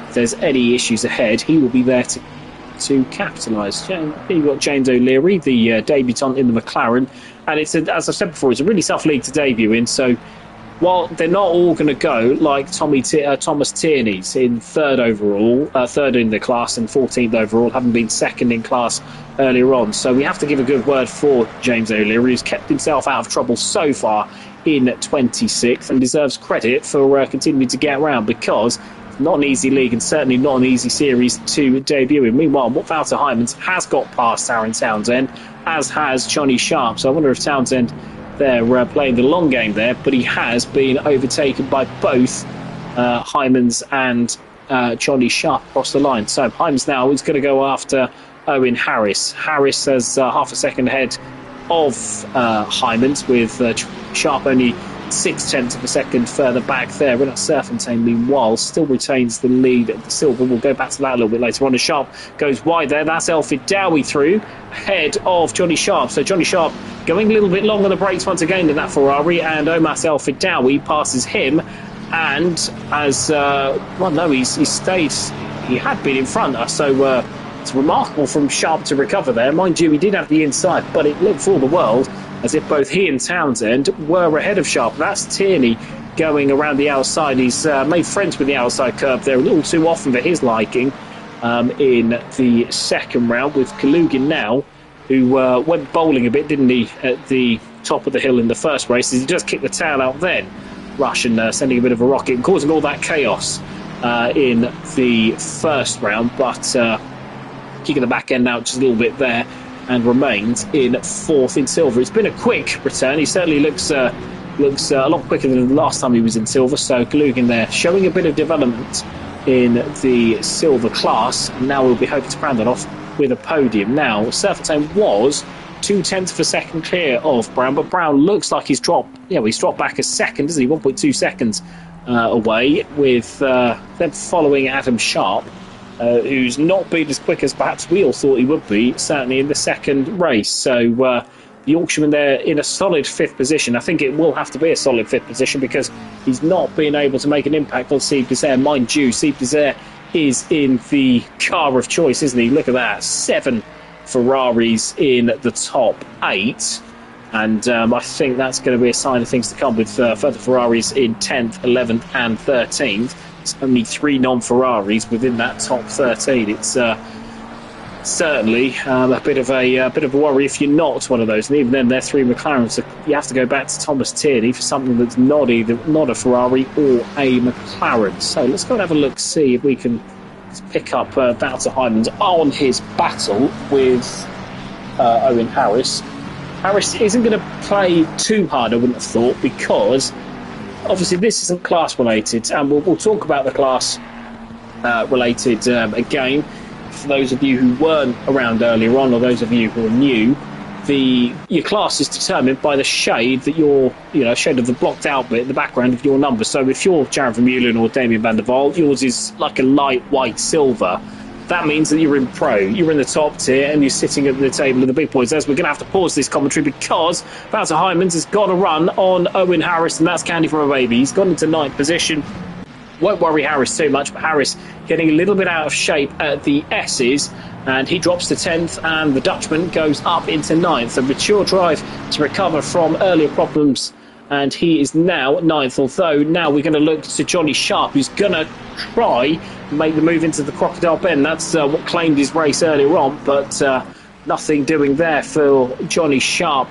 if there's any issues ahead, he will be there to capitalise. You've got James O'Leary, the debutant in the McLaren, and it's as I've said before, it's a really tough league to debut in. So while they're not all going to go like Thomas Tierney's in 3rd overall, 3rd in the class and 14th overall, having been 2nd in class earlier on, so we have to give a good word for James O'Leary, who's kept himself out of trouble so far in 26th, and deserves credit for continuing to get around, because it's not an easy league and certainly not an easy series to debut in. Meanwhile, Wouter Heijmans has got past Aaron Townsend, as has Johnny Sharp, so I wonder if Townsend, they're playing the long game there, but he has been overtaken by both Heijmans and Johnny Sharp across the line. So Heijmans now is going to go after Owen Harris. Harris has half a second ahead of Heijmans, with Sharp only 0.6 of a second further back there. Renat Serfontein, meanwhile, still retains the lead at the silver. We'll go back to that a little bit later on. As Sharp goes wide there, that's Elfrid Dowie through, ahead of Johnny Sharp. So Johnny Sharp going a little bit long on the brakes once again in that Ferrari, and Omas Elfrid Dowie passes him, and as he stayed, he had been in front, so it's remarkable from Sharp to recover there. Mind you, he did have the inside, but it looked for all the world as if both he and Townsend were ahead of Sharp. That's Tierney going around the outside. He's made friends with the outside curb there a little too often for his liking in the second round, with Kalugin now, who went bowling a bit, didn't he, at the top of the hill in the first race. He just kicked the tail out then. Russian sending a bit of a rocket and causing all that chaos in the first round, but kicking the back end out just a little bit there, and remains in 4th in silver. It's been a quick return. He certainly looks a lot quicker than the last time he was in silver. So Kalugin there showing a bit of development in the silver class. And now we'll be hoping to round that off with a podium. Now, Serfontein was 0.2 of a second clear of Brown, but Brown looks like he's dropped back a second, isn't he? 1.2 seconds away, with them following Adam Sharp, who's not been as quick as perhaps we all thought he would be, certainly in the second race. So the Yorkshireman there in a solid 5th position. I think it will have to be a solid 5th position, because he's not been able to make an impact on Steve Desert. Mind you, Steve Desert is in the car of choice, isn't he? Look at that, 7 Ferraris in the top 8. And I think that's going to be a sign of things to come, with further Ferraris in 10th, 11th and 13th. It's only 3 non-Ferraris within that top 13. It's certainly a bit of a worry if you're not one of those. And even then, they're 3 McLarens. So you have to go back to Thomas Tierney for something that's not a Ferrari or a McLaren. So let's go and have a look, see if we can pick up Wouter Heijmans on his battle with Owen Harris. Harris isn't going to play too hard, I wouldn't have thought, because obviously this isn't class related, and we'll talk about the class related again. For those of you who weren't around earlier on, or those of you who are new, your class is determined by the shade that shade of the blocked out bit in the background of your number. So if you're Jared Vermeulen or Damien van der Waal, yours is like a light white silver. that means that you're in pro, you're in the top tier, and you're sitting at the table of the big boys. As we're going to have to pause this commentary because Wouter Heijmans has got a run on Owen Harris, and that's candy from a baby. He's gone into 9th position. Won't worry Harris too much, but Harris getting a little bit out of shape at the S's, and he drops to 10th, and the Dutchman goes up into 9th. A mature drive to recover from earlier problems, and he is now 9th, although now we're going to look to Johnny Sharp, who's going to try and make the move into the Crocodile Bend. That's what claimed his race earlier on, but nothing doing there for Johnny Sharp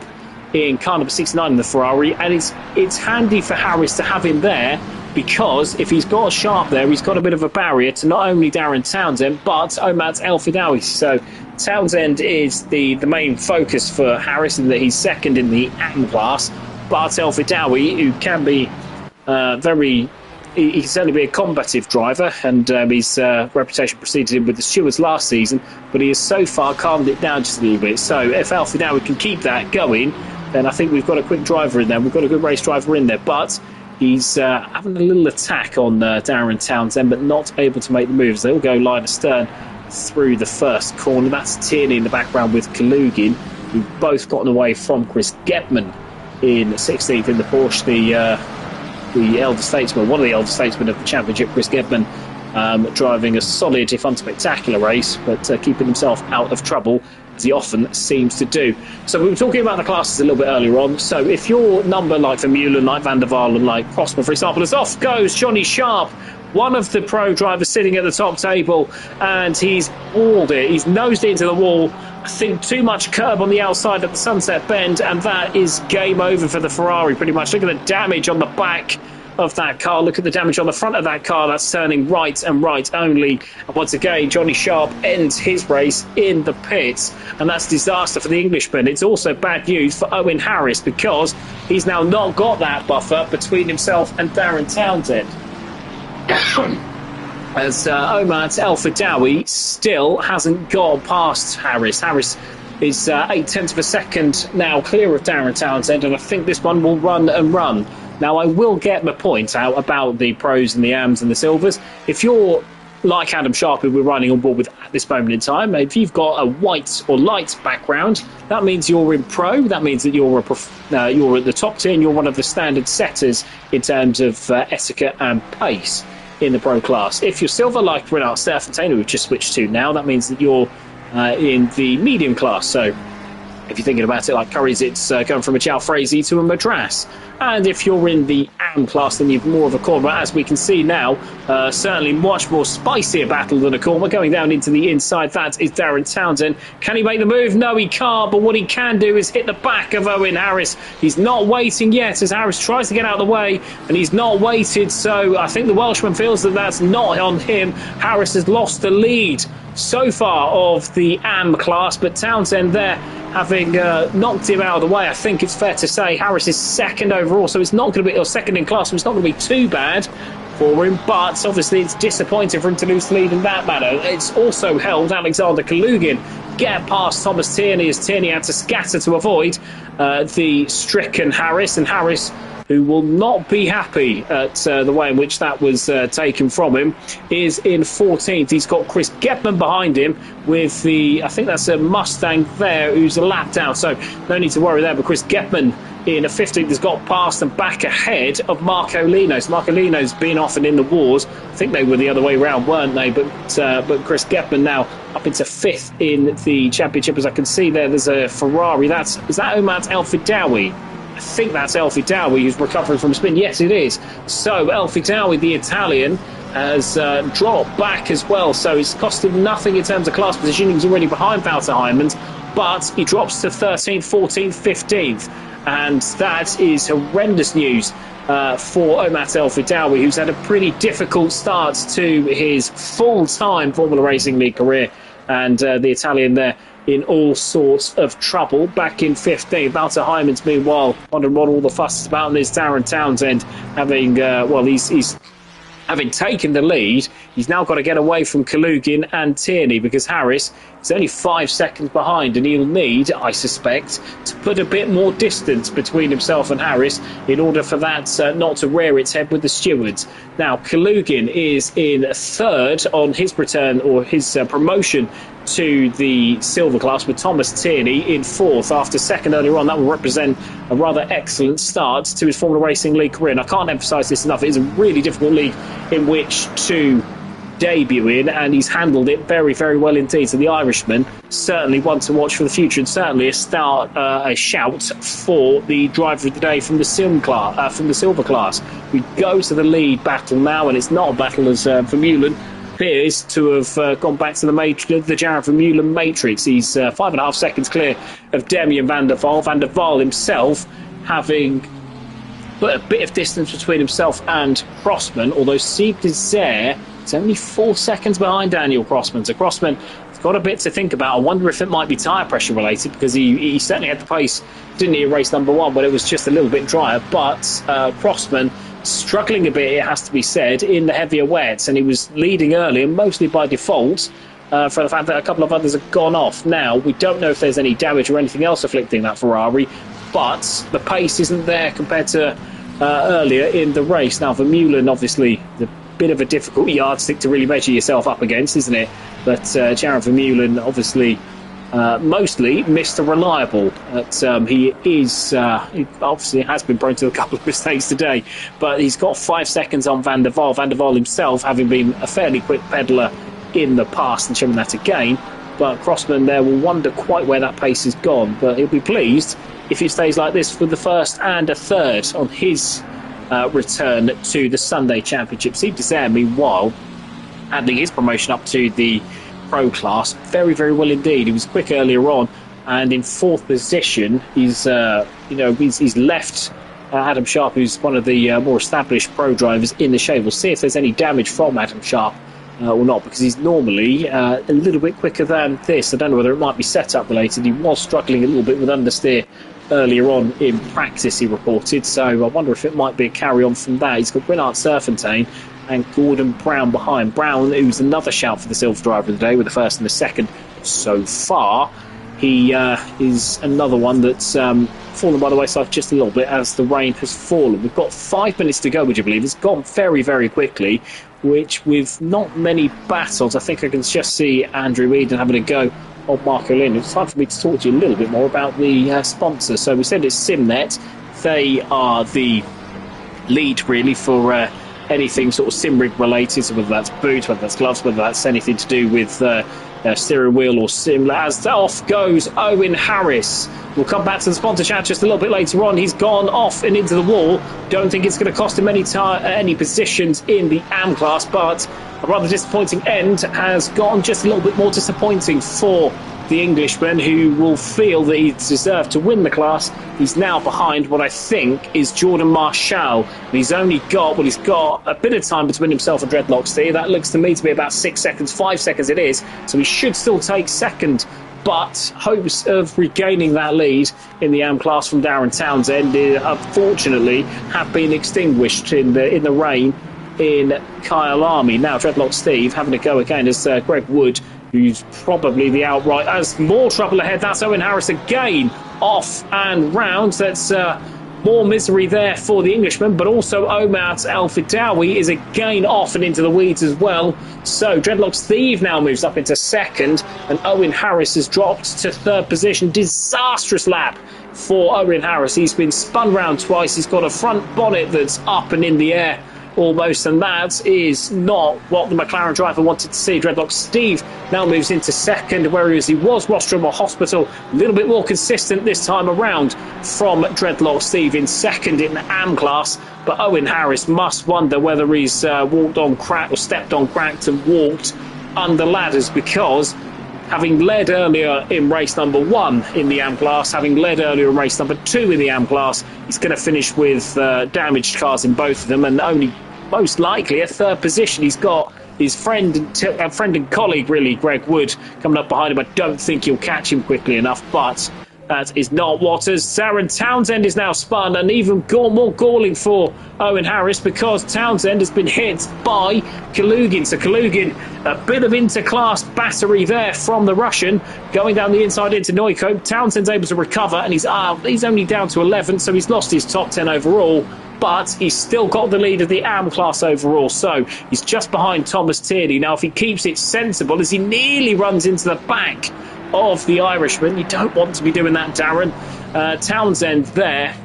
in car number 69 in the Ferrari, and it's handy for Harris to have him there, because if he's got Sharp there, he's got a bit of a barrier to not only Darren Townsend, but Omat El Fidawi. So Townsend is the main focus for Harris, in that he's second in the AM class, but El Fidawi, who can be he can certainly be a combative driver, and his reputation preceded him with the stewards last season, but he has so far calmed it down just a little bit. So if El Fidawi can keep that going, then I think we've got a quick driver in there. We've got a good race driver in there, but he's having a little attack on Darren Townsend, but not able to make the moves. They'll go line astern through the first corner. That's Tierney in the background with Kalugin, who've both gotten away from Chris Getman in 16th in the Porsche. The elder statesman, one of the elder statesmen of the championship, Chris Getman, driving a solid, if unspectacular race, but keeping himself out of trouble, as he often seems to do. So we were talking about the classes a little bit earlier on. So if your number, like Vermeulen, like Van der Waal, and like Prosper, for example, is off goes Johnny Sharp, one of the pro drivers sitting at the top table, and he's walled it. He's nosed it into the wall. I think too much curb on the outside of the Sunset Bend, and that is game over for the Ferrari, pretty much. Look at the damage on the back of that car. Look at the damage on the front of that car. That's turning right and right only. And once again, Johnny Sharp ends his race in the pits, and that's disaster for the Englishman. It's also bad news for Owen Harris, because he's now not got that buffer between himself and Darren Townsend. As Omat El Fidawi still hasn't gone past Harris. Harris is 8/10 of a second now clear of Darren Townsend, and I think this one will run and run. Now, I will get my point out about the pros and the AMs and the silvers. If you're like Adam Sharp, who we're running on board with at this moment in time, if you've got a white or light background, that means you're in pro. That means that you're at the top tier, and you're one of the standard setters in terms of etiquette and pace in the pro class. If you're silver, like Renat Sterfontaine, who we've just switched to now, that means that you're in the medium class. So if you're thinking about it like Curry's, it's going from a Jalfrezi to a Madras. And if you're in the AM class, then you've more of a corner. But as we can see now, certainly much more spicier battle than a corner. Going down into the inside, that is Darren Townsend. Can he make the move? No, he can't. But what he can do is hit the back of Owen Harris. He's not waiting yet as Harris tries to get out of the way, and he's not waited. So I think the Welshman feels that that's not on him. Harris has lost the lead so far of the AM class, but Townsend there having knocked him out of the way. I think it's fair to say Harris is second overall, so it's not going to be, or second in class, so it's not going to be too bad for him, but obviously it's disappointing for him to lose the lead in that manner. It's also helped Alexander Kalugin get past Thomas Tierney, as Tierney had to scatter to avoid the stricken Harris, and Harris, who will not be happy at the way in which that was taken from him, is in 14th. He's got Chris Getman behind him with I think that's a Mustang there, who's a lap down, so no need to worry there. But Chris Getman in a 15th has got past and back ahead of Marco Linos. Marco Linos been off and in the wars. I think they were the other way around, weren't they? But Chris Getman now up into 5th in the championship. As I can see there's a Ferrari. Is that Omat El Fidawi? I think that's El Fidawi who's recovering from a spin. Yes, it is. So El Fidawi, the Italian, has dropped back as well. So it's cost him nothing in terms of class position. He was already behind Wouter Heijmans, but he drops to 13th, 14th, 15th. And that is horrendous news for Omat El Fidawi, who's had a pretty difficult start to his full-time Formula Racing League career. And the Italian there in all sorts of trouble, back in 15th. Wouter Heijmans, meanwhile, wondering what all the fuss is about, and there's Darren Townsend having, he's having taken the lead. He's now got to get away from Kalugin and Tierney, because Harris He's only 5 seconds behind, and he'll need, I suspect, to put a bit more distance between himself and Harris in order for that not to rear its head with the stewards. Now, Kalugin is in third on his return, or his promotion to the silver class, with Thomas Tierney in fourth after second earlier on. That will represent a rather excellent start to his Formula Racing League career. And I can't emphasise this enough. It is a really difficult league in which to debut in, and he's handled it very, very well indeed. So the Irishman, certainly one to watch for the future, and certainly a shout for the driver of the day from the silver class. We go to the lead battle now, and it's not a battle as Vermeulen appears to have gone back to the Jared Vermeulen matrix. He's 5.5 seconds clear of Demian van der Waal. Van der Waal himself having put a bit of distance between himself and Crossman, although Steve Desire is only 4 seconds behind Daniel Crossman. So Crossman has got a bit to think about. I wonder if it might be tyre pressure related, because he certainly had the pace, didn't he, in race number one, but it was just a little bit drier. But Crossman struggling a bit, it has to be said, in the heavier wets, and he was leading early, and mostly by default, for the fact that a couple of others have gone off. Now, we don't know if there's any damage or anything else afflicting that Ferrari, but the pace isn't there compared to earlier in the race. Now, Vermeulen, obviously, the bit of a difficult yardstick to really measure yourself up against, isn't it? But Jared Vermeulen, obviously, mostly Mr. Reliable. He obviously has been prone to a couple of mistakes today, but he's got 5 seconds on Van der Waal. Van der Waal himself having been a fairly quick peddler in the past and showing that again. But Crossman there will wonder quite where that pace has gone, but he'll be pleased if it stays like this for the first and a third on his return to the Sunday Championship. Steve Desire, meanwhile, handling his promotion up to the Pro class very, very well indeed. He was quick earlier on, and in fourth position, he's left Adam Sharp, who's one of the more established Pro drivers in the shade. We'll see if there's any damage from Adam Sharp or not, because he's normally a little bit quicker than this. I don't know whether it might be setup related. He was struggling a little bit with understeer earlier on in practice, he reported, so I wonder if it might be a carry on from that. He's got Brynard Serfontein and Gordon Brown behind. Brown, who's another shout for the silver driver of the day with the first and the second so far. He is another one that's fallen by the wayside just a little bit as the rain has fallen. We've got 5 minutes to go, would you believe? It's gone very, very quickly, which with not many battles, I think I can just see Andrew Eden having a go on Marco Lynn. It's time for me to talk to you a little bit more about the sponsor. So we said it's Simnet. They are the lead really for anything sort of sim rig related, so whether that's boots, whether that's gloves, whether that's anything to do with steering wheel or sim. As off goes Owen Harris. We'll come back to the sponsor chat just a little bit later on. He's gone off and into the wall. Don't think it's going to cost him any positions in the AM class, but a rather disappointing end has gone just a little bit more disappointing for the Englishman, who will feel that he deserved to win the class. He's now behind what I think is Jordan Marshall. He's got a bit of time between himself and Dreadlock Steve. That looks to me to be about 6 seconds, 5 seconds it is. So he should still take second, but hopes of regaining that lead in the AM class from Darren Townsend, unfortunately, have been extinguished in the rain in Kyalami. Now Dreadlock Steve having a go again as Greg Wood, who's probably the outright, has more trouble ahead. That's Owen Harris again, off and round. That's more misery there for the Englishman, but also Omar Al-Fidawi is again off and into the weeds as well. So Dreadlock Steve now moves up into second, and Owen Harris has dropped to third position. Disastrous lap for Owen Harris. He's been spun round twice. He's got a front bonnet that's up and in the air almost, and that is not what the McLaren driver wanted to see. Dreadlock Steve now moves into second, whereas he was Rostrum or Hospital, a little bit more consistent this time around from Dreadlock Steve in second in the AM class. But Owen Harris must wonder whether he's walked on crack or stepped on cracked and walked under ladders, because having led earlier in race number 1 in the AM class, having led earlier in race number 2 in the AM class, he's going to finish with damaged cars in both of them, and only most likely a third position. He's got his friend and colleague, really, Greg Wood, coming up behind him. I don't think he'll catch him quickly enough, but That is not Waters. Darren Townsend is now spun, and even more galling for Owen Harris because Townsend has been hit by Kalugin. So Kalugin, a bit of interclass battery there from the Russian, going down the inside into Neukow. Townsend's able to recover, and he's only down to 11, so he's lost his top 10 overall. But he's still got the lead of the AM class overall, so he's just behind Thomas Tierney. Now, if he keeps it sensible, as he nearly runs into the back of the Irishman, you don't want to be doing that, Darren. Townsend there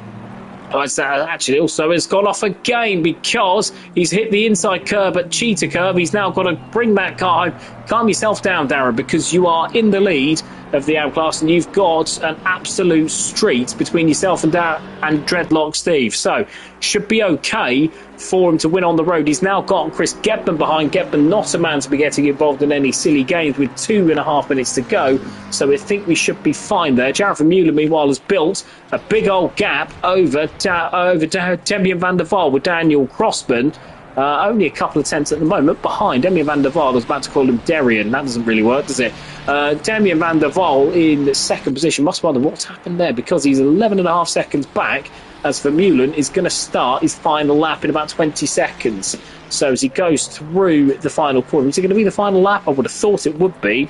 actually also has gone off again because he's hit the inside curb at Cheetah Curve. He's now got to bring that car home. Calm yourself down, Darren, because you are in the lead of the AM class and you've got an absolute street between yourself and Dreadlock Steve. So, should be okay for him to win on the road. He's now got Chris Gebman behind. Gebman, not a man to be getting involved in any silly games with 2.5 minutes to go. So I think we should be fine there. Jared Vermeulen, meanwhile, has built a big old gap over Demian van der Waal with Daniel Crossman. Only a couple of tenths at the moment behind Demian van der Waal. I was about to call him Derian. That doesn't really work, does it? Demian van der Waal in second position. Must wonder what's happened there because he's 11.5 seconds back as Vermeulen is going to start his final lap in about 20 seconds. So as he goes through the final corner, is it going to be the final lap? I would have thought it would be.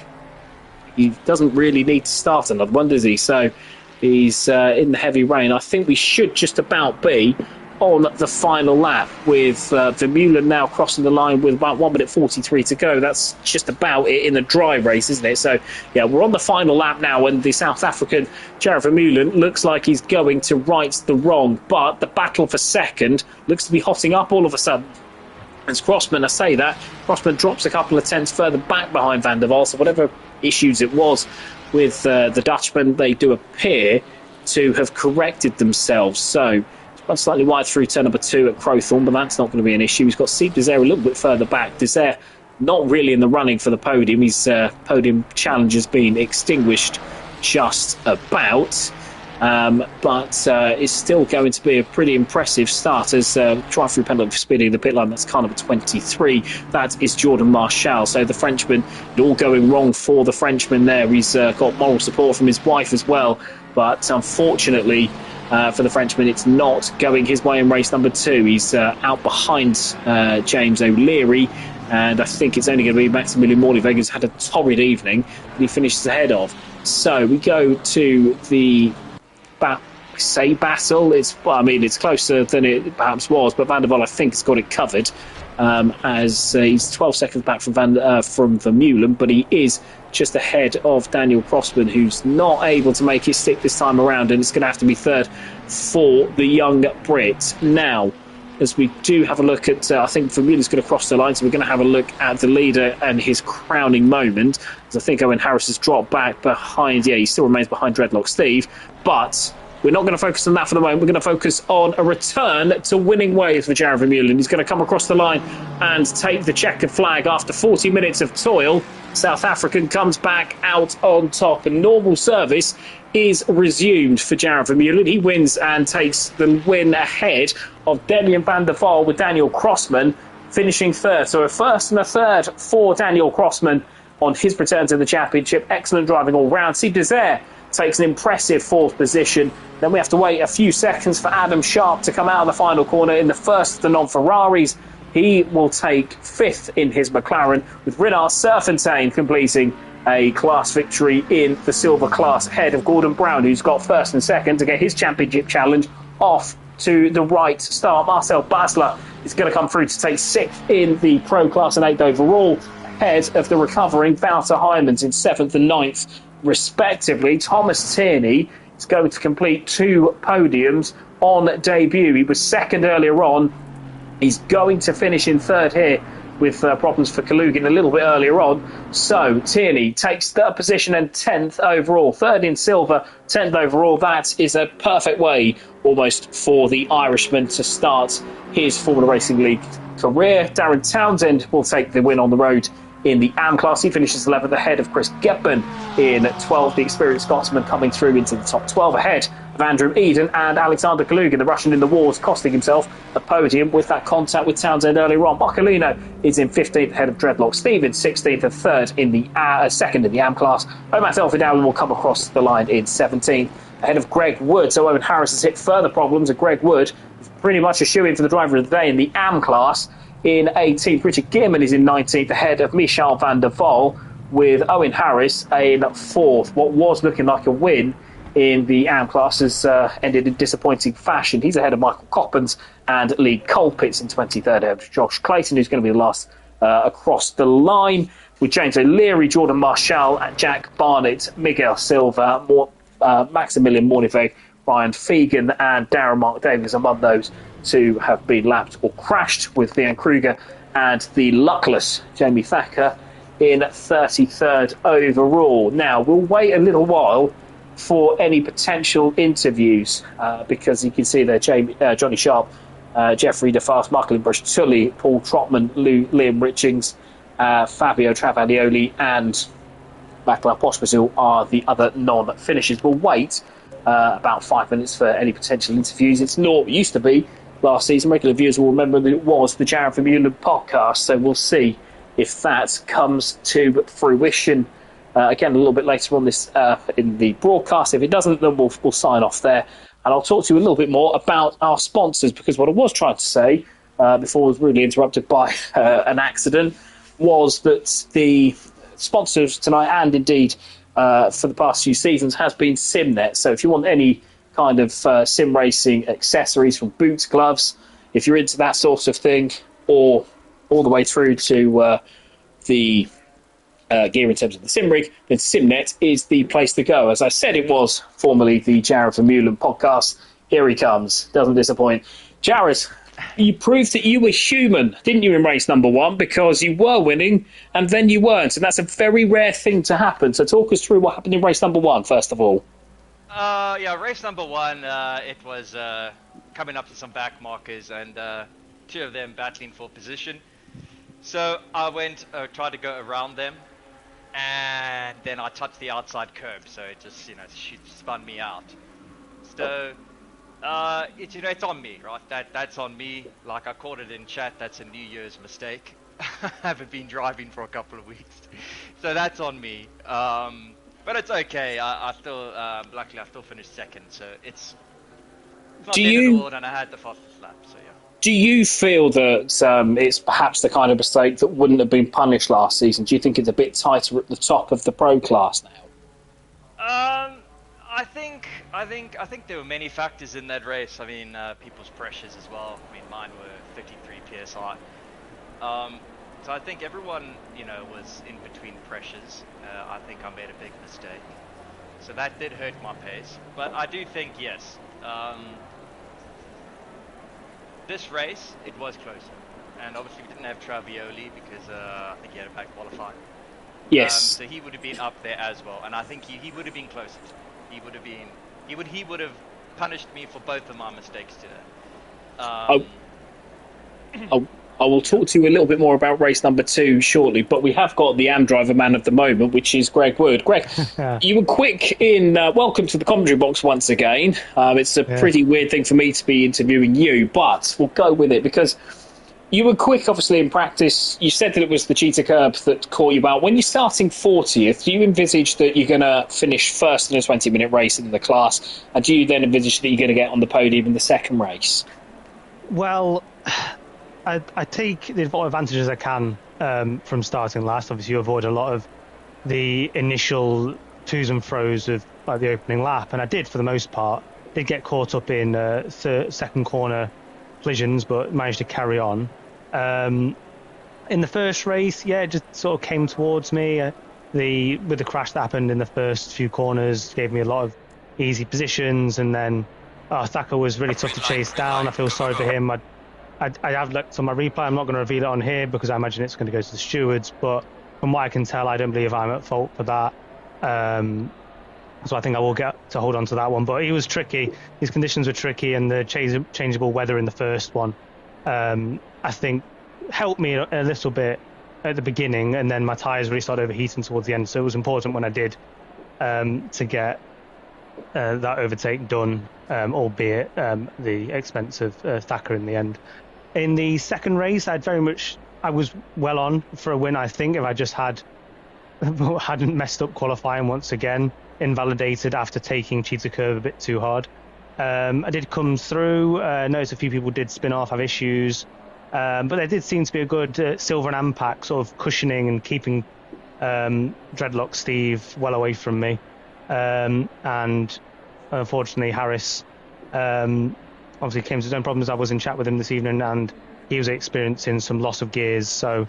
He doesn't really need to start another one, does he? So he's in the heavy rain. I think we should just about be on the final lap with Vermeulen now crossing the line with about 1 minute 43 to go. That's just about it in the dry race, isn't it? So, yeah, we're on the final lap now, and the South African Jared Vermeulen looks like he's going to right the wrong, but the battle for second looks to be hotting up all of a sudden. As Crossman, I say that, Crossman drops a couple of tenths further back behind Van der Waal, so whatever issues it was with the Dutchman, they do appear to have corrected themselves. So, slightly wide through turn number 2 at Crowthorne, but that's not going to be an issue. He's got Steve Desert a little bit further back. Desert not really in the running for the podium. His podium challenge has been extinguished just about. But it's still going to be a pretty impressive start as drive-through penalty for speeding the pit line. That's car number 23. That is Jordan Marshall. So the Frenchman, it all going wrong for the Frenchman there. He's got moral support from his wife as well. But unfortunately, for the Frenchman, it's not going his way in race number 2. He's out behind James O'Leary, and I think it's only going to be Maximilian Morley-Vega, who's had a torrid evening, that he finishes ahead of. So we go to the battle. It's closer than it perhaps was, but Van der Waal, I think, has got it covered. As he's 12 seconds back from Vermeulen, but he is just ahead of Daniel Crossman, who's not able to make his stick this time around, and it's going to have to be third for the young Brit. Now, as we do have a look at, I think Vermeulen's going to cross the line, so we're going to have a look at the leader and his crowning moment, as I think Owen Harris has dropped back behind, he still remains behind Dreadlock Steve, but we're not going to focus on that for the moment. We're going to focus on a return to winning ways for Jared Vermeulen. He's going to come across the line and take the checkered flag after 40 minutes of toil. South African comes back out on top, and normal service is resumed for Jared Vermeulen. He wins and takes the win ahead of Demian van der Waal with Daniel Crossman finishing third. So a first and a third for Daniel Crossman on his return to the championship. Excellent driving all round. Steve Desert takes an impressive fourth position. Then we have to wait a few seconds for Adam Sharp to come out of the final corner in the first of the non-Ferraris. He will take fifth in his McLaren, with Renard Serfontaine completing a class victory in the silver class ahead of Gordon Brown, who's got first and second to get his championship challenge off to the right start. Marcel Basler is going to come through to take sixth in the pro class and 8th overall, ahead of the recovering Wouter Heijmans in 7th and 9th respectively. Thomas Tierney is going to complete 2 podiums on debut. He was second earlier on. He's going to finish in third here with problems for Kalugin a little bit earlier on. So Tierney takes third position and 10th overall. Third in silver, 10th overall. That is a perfect way almost for the Irishman to start his Formula Racing League career. Darren Townsend will take the win on the road in the AM class. He finishes 11th ahead of Chris Gebman in 12th. The experienced Scotsman coming through into the top 12 ahead of Andrew Eden and Alexander Kaluga, the Russian in the wars, costing himself a podium with that contact with Townsend earlier on. Boccolino is in 15th ahead of Dreadlock Stevens, 16th and third in the second in the AM class. Omax Elfidowin will come across the line in 17th ahead of Greg Wood. So Owen Harris has hit further problems, and Greg Wood is pretty much a shoe-in for the driver of the day in the AM class. In 18th, Richard Gearman is in 19th ahead of Michal van der Vol, with Owen Harris in 4th. What was looking like a win in the AM class has ended in disappointing fashion. He's ahead of Michael Coppens and Lee Colpitts in 23rd ahead of Josh Clayton, who's going to be the last across the line, with James O'Leary, Jordan Marshall, Jack Barnett, Miguel Silva, Maximilian Mornifeg, Ryan Fegan and Darren Mark Davis among those to have been lapped or crashed, with Leanne Kruger and the luckless Jamie Thacker in 33rd overall. Now, we'll wait a little while for any potential interviews because you can see there Johnny Sharp, Jeffrey DeFast, Michael Imbrush, Tully, Paul Trotman, Liam Richings, Fabio Travaglioli and Vaclav Pospisil are the other non-finishers. We'll wait about 5 minutes for any potential interviews. It used to be last season. Regular viewers will remember that it was the Jared Vermeulen podcast, so we'll see if that comes to fruition again a little bit later on this in the broadcast. If it doesn't, then we'll sign off there, and I'll talk to you a little bit more about our sponsors, because what I was trying to say before I was really interrupted by an accident was that the sponsors tonight, and indeed for the past few seasons, has been Simnet. So if you want any kind of sim racing accessories, from boots, gloves, if you're into that sort of thing, or all the way through to the gear in terms of the sim rig, then Simnet is the place to go. As I said, it was formerly the Jared Vermeulen podcast. Here he comes. Doesn't disappoint. Jared, you proved that you were human, didn't you, in race number 1? Because you were winning and then you weren't, and that's a very rare thing to happen. So talk us through what happened in race number 1, first of all. Race number 1, it was coming up to some back markers, and 2 of them battling for position. So I tried to go around them, and then I touched the outside curb, so it just, spun me out. So, it's on me, right? That's on me. Like I called it in chat, that's a New Year's mistake. I haven't been driving for a couple of weeks, so that's on me. But it's okay. I still, luckily, I still finished second, so it's not the end of the world, and I had the fastest lap, so yeah. Do you feel that it's perhaps the kind of mistake that wouldn't have been punished last season? Do you think it's a bit tighter at the top of the pro class now? I think there were many factors in that race. I mean, people's pressures as well. I mean, mine were 53 psi. So I think everyone, was in between pressures. I think I made a big mistake, so that did hurt my pace. But I do think, yes. This race, it was closer. And obviously we didn't have Travioli because I think he had a bad qualifying. Yes. So he would have been up there as well. And I think he would have been closer. He would have punished me for both of my mistakes today. I will talk to you a little bit more about race number 2 shortly, but we have got the AM driver man of the moment, which is Greg Wood. Greg, you were quick in welcome to the commentary box once again. It's a pretty weird thing for me to be interviewing you, but we'll go with it because you were quick, obviously, in practice. You said that it was the cheetah curb that caught you out. When you're starting 40th, do you envisage that you're going to finish first in a 20-minute race in the class, and do you then envisage that you're going to get on the podium in the second race? Well, I take the advantages I can from starting last. Obviously, you avoid a lot of the initial twos and fro's of the opening lap, and I did for the most part. Did get caught up in second corner collisions, but managed to carry on. In the first race, it just sort of came towards me. With the crash that happened in the first few corners, gave me a lot of easy positions, and then Thacker was really tough to chase down. I feel sorry for him. I have looked on my replay. I'm not going to reveal it on here because I imagine it's going to go to the stewards, but from what I can tell, I don't believe I'm at fault for that. So I think I will get to hold on to that one. But he was tricky. His conditions were tricky, and the changeable weather in the first one, I think, helped me a little bit at the beginning, and then my tyres really started overheating towards the end. So it was important when I did to get that overtake done, albeit the expense of Thacker in the end. In the second race, I was well on for a win. I think if I just hadn't messed up qualifying once again, invalidated after taking Cheetah Curve a bit too hard. I did come through. Noticed a few people did spin off, have issues, but there did seem to be a good Silver and Ampac sort of cushioning and keeping Dreadlock Steve well away from me. And unfortunately, Harris obviously came to his own problems. I was in chat with him this evening, and he was experiencing some loss of gears. So,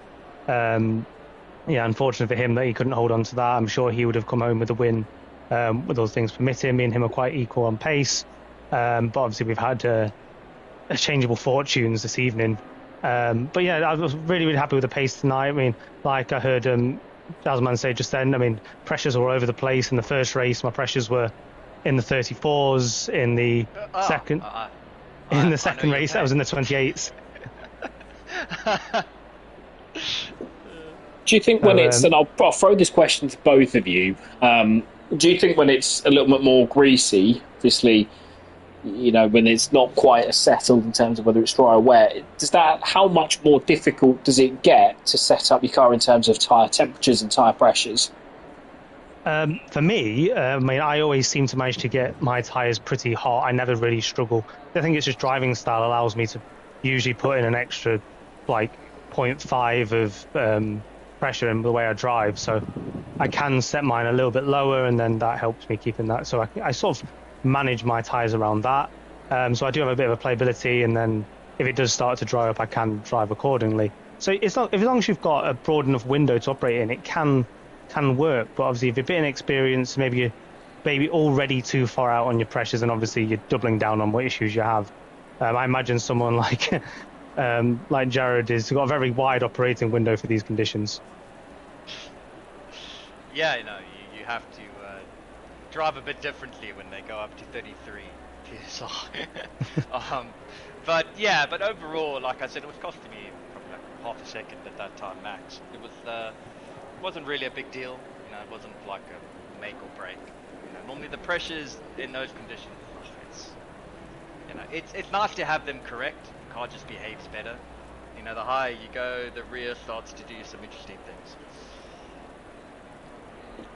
unfortunate for him that he couldn't hold on to that. I'm sure he would have come home with a win with all things permitting. Me and him are quite equal on pace. But obviously we've had changeable fortunes this evening. But yeah, I was really, really happy with the pace tonight. I mean, like I heard Jasmine say just then, I mean, pressures were all over the place. In the first race, my pressures were in the 34s. In the second race, I was in the 28s. Do you think when it's, and I'll throw this question to both of you, do you think when it's a little bit more greasy, obviously, when it's not quite as settled in terms of whether it's dry or wet, how much more difficult does it get to set up your car in terms of tyre temperatures and tyre pressures? For me, I always seem to manage to get my tyres pretty hot. I never really struggle. I think it's just driving style allows me to usually put in an extra, 0.5 of pressure in the way I drive. So I can set mine a little bit lower, and then that helps me keeping that. So I sort of manage my tyres around that. So I do have a bit of a playability, and then if it does start to dry up, I can drive accordingly. So it's not, as long as you've got a broad enough window to operate in, it can work. But obviously, if you're a bit inexperienced, maybe you're already too far out on your pressures, and obviously you're doubling down on what issues you have. I imagine someone like Jared has got a very wide operating window for these conditions. Yeah, you have to drive a bit differently when they go up to 33 psi. But overall, like I said, it was costing me probably half a second at that time max. It wasn't really a big deal. It wasn't like a make or break. Normally the pressures in those conditions, it's nice to have them correct. The car just behaves better. The higher you go, the rear starts to do some interesting things.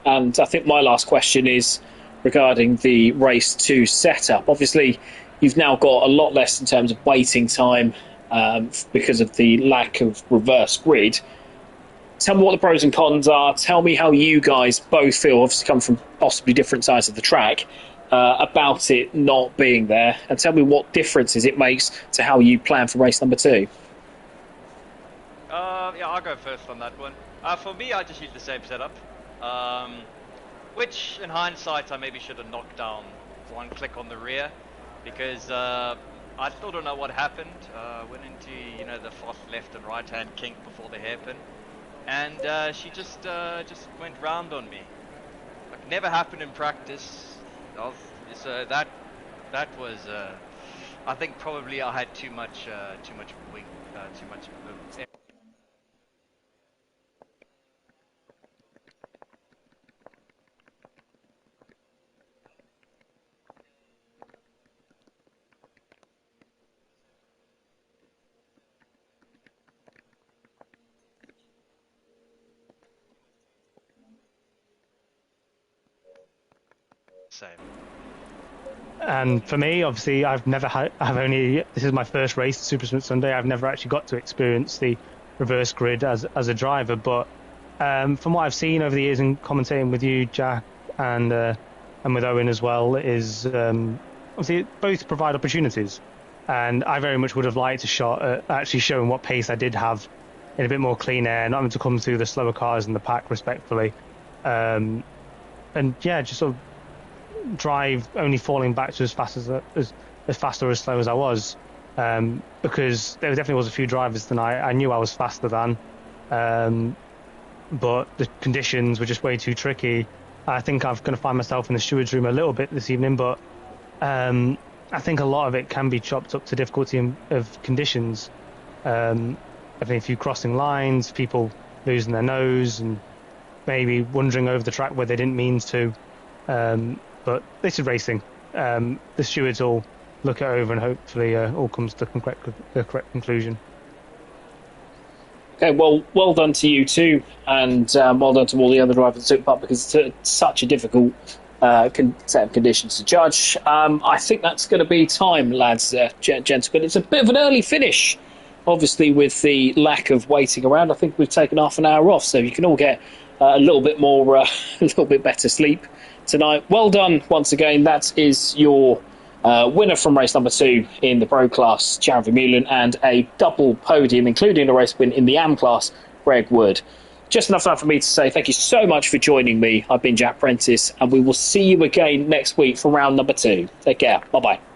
And I think my last question is regarding the race 2 setup. Obviously, you've now got a lot less in terms of waiting time because of the lack of reverse grid. Tell me what the pros and cons are. Tell me how you guys both feel, obviously come from possibly different sides of the track, about it not being there. And tell me what differences it makes to how you plan for race number 2. I'll go first on that one. For me, I just use the same setup. Which, in hindsight, I maybe should have knocked down one click on the rear, because I still don't know what happened. Went into the fast left and right hand kink before the hairpin, and she just went round on me. Like, never happened in practice. So that was I think probably I had too much wing, too much. Same. And for me, obviously, this is my first race, Super Sprint Sunday. I've never actually got to experience the reverse grid as a driver. But from what I've seen over the years and commentating with you, Jack, and with Owen as well, is obviously both provide opportunities. And I very much would have liked a shot at actually showing what pace I did have in a bit more clean air, not having to come through the slower cars in the pack, respectfully. And yeah, just sort of drive only falling back to as fast or as slow as I was, because there definitely was a few drivers tonight I knew I was faster than, but the conditions were just way too tricky. I think I'm going to find myself in the steward's room a little bit this evening, but I think a lot of it can be chopped up to difficulty of conditions. I think a few crossing lines, people losing their nose and maybe wandering over the track where they didn't mean to. But this is racing. The stewards all look it over and hopefully all comes to the correct conclusion. Okay, well done to you too, and well done to all the other drivers that took part, because it's such a difficult set of conditions to judge. I think that's going to be time, lads, gentlemen. It's a bit of an early finish, obviously, with the lack of waiting around. I think we've taken half an hour off, so you can all get a little bit more, a little bit better sleep tonight. Well done once again. That is your winner from race number 2 in the Pro class, Jared Vermeulen, and a double podium, including a race win in the AM class, Greg Wood. Just enough time for me to say thank you so much for joining me. I've been Jack Prentice, and we will see you again next week for round number 2. Take care. Bye-bye.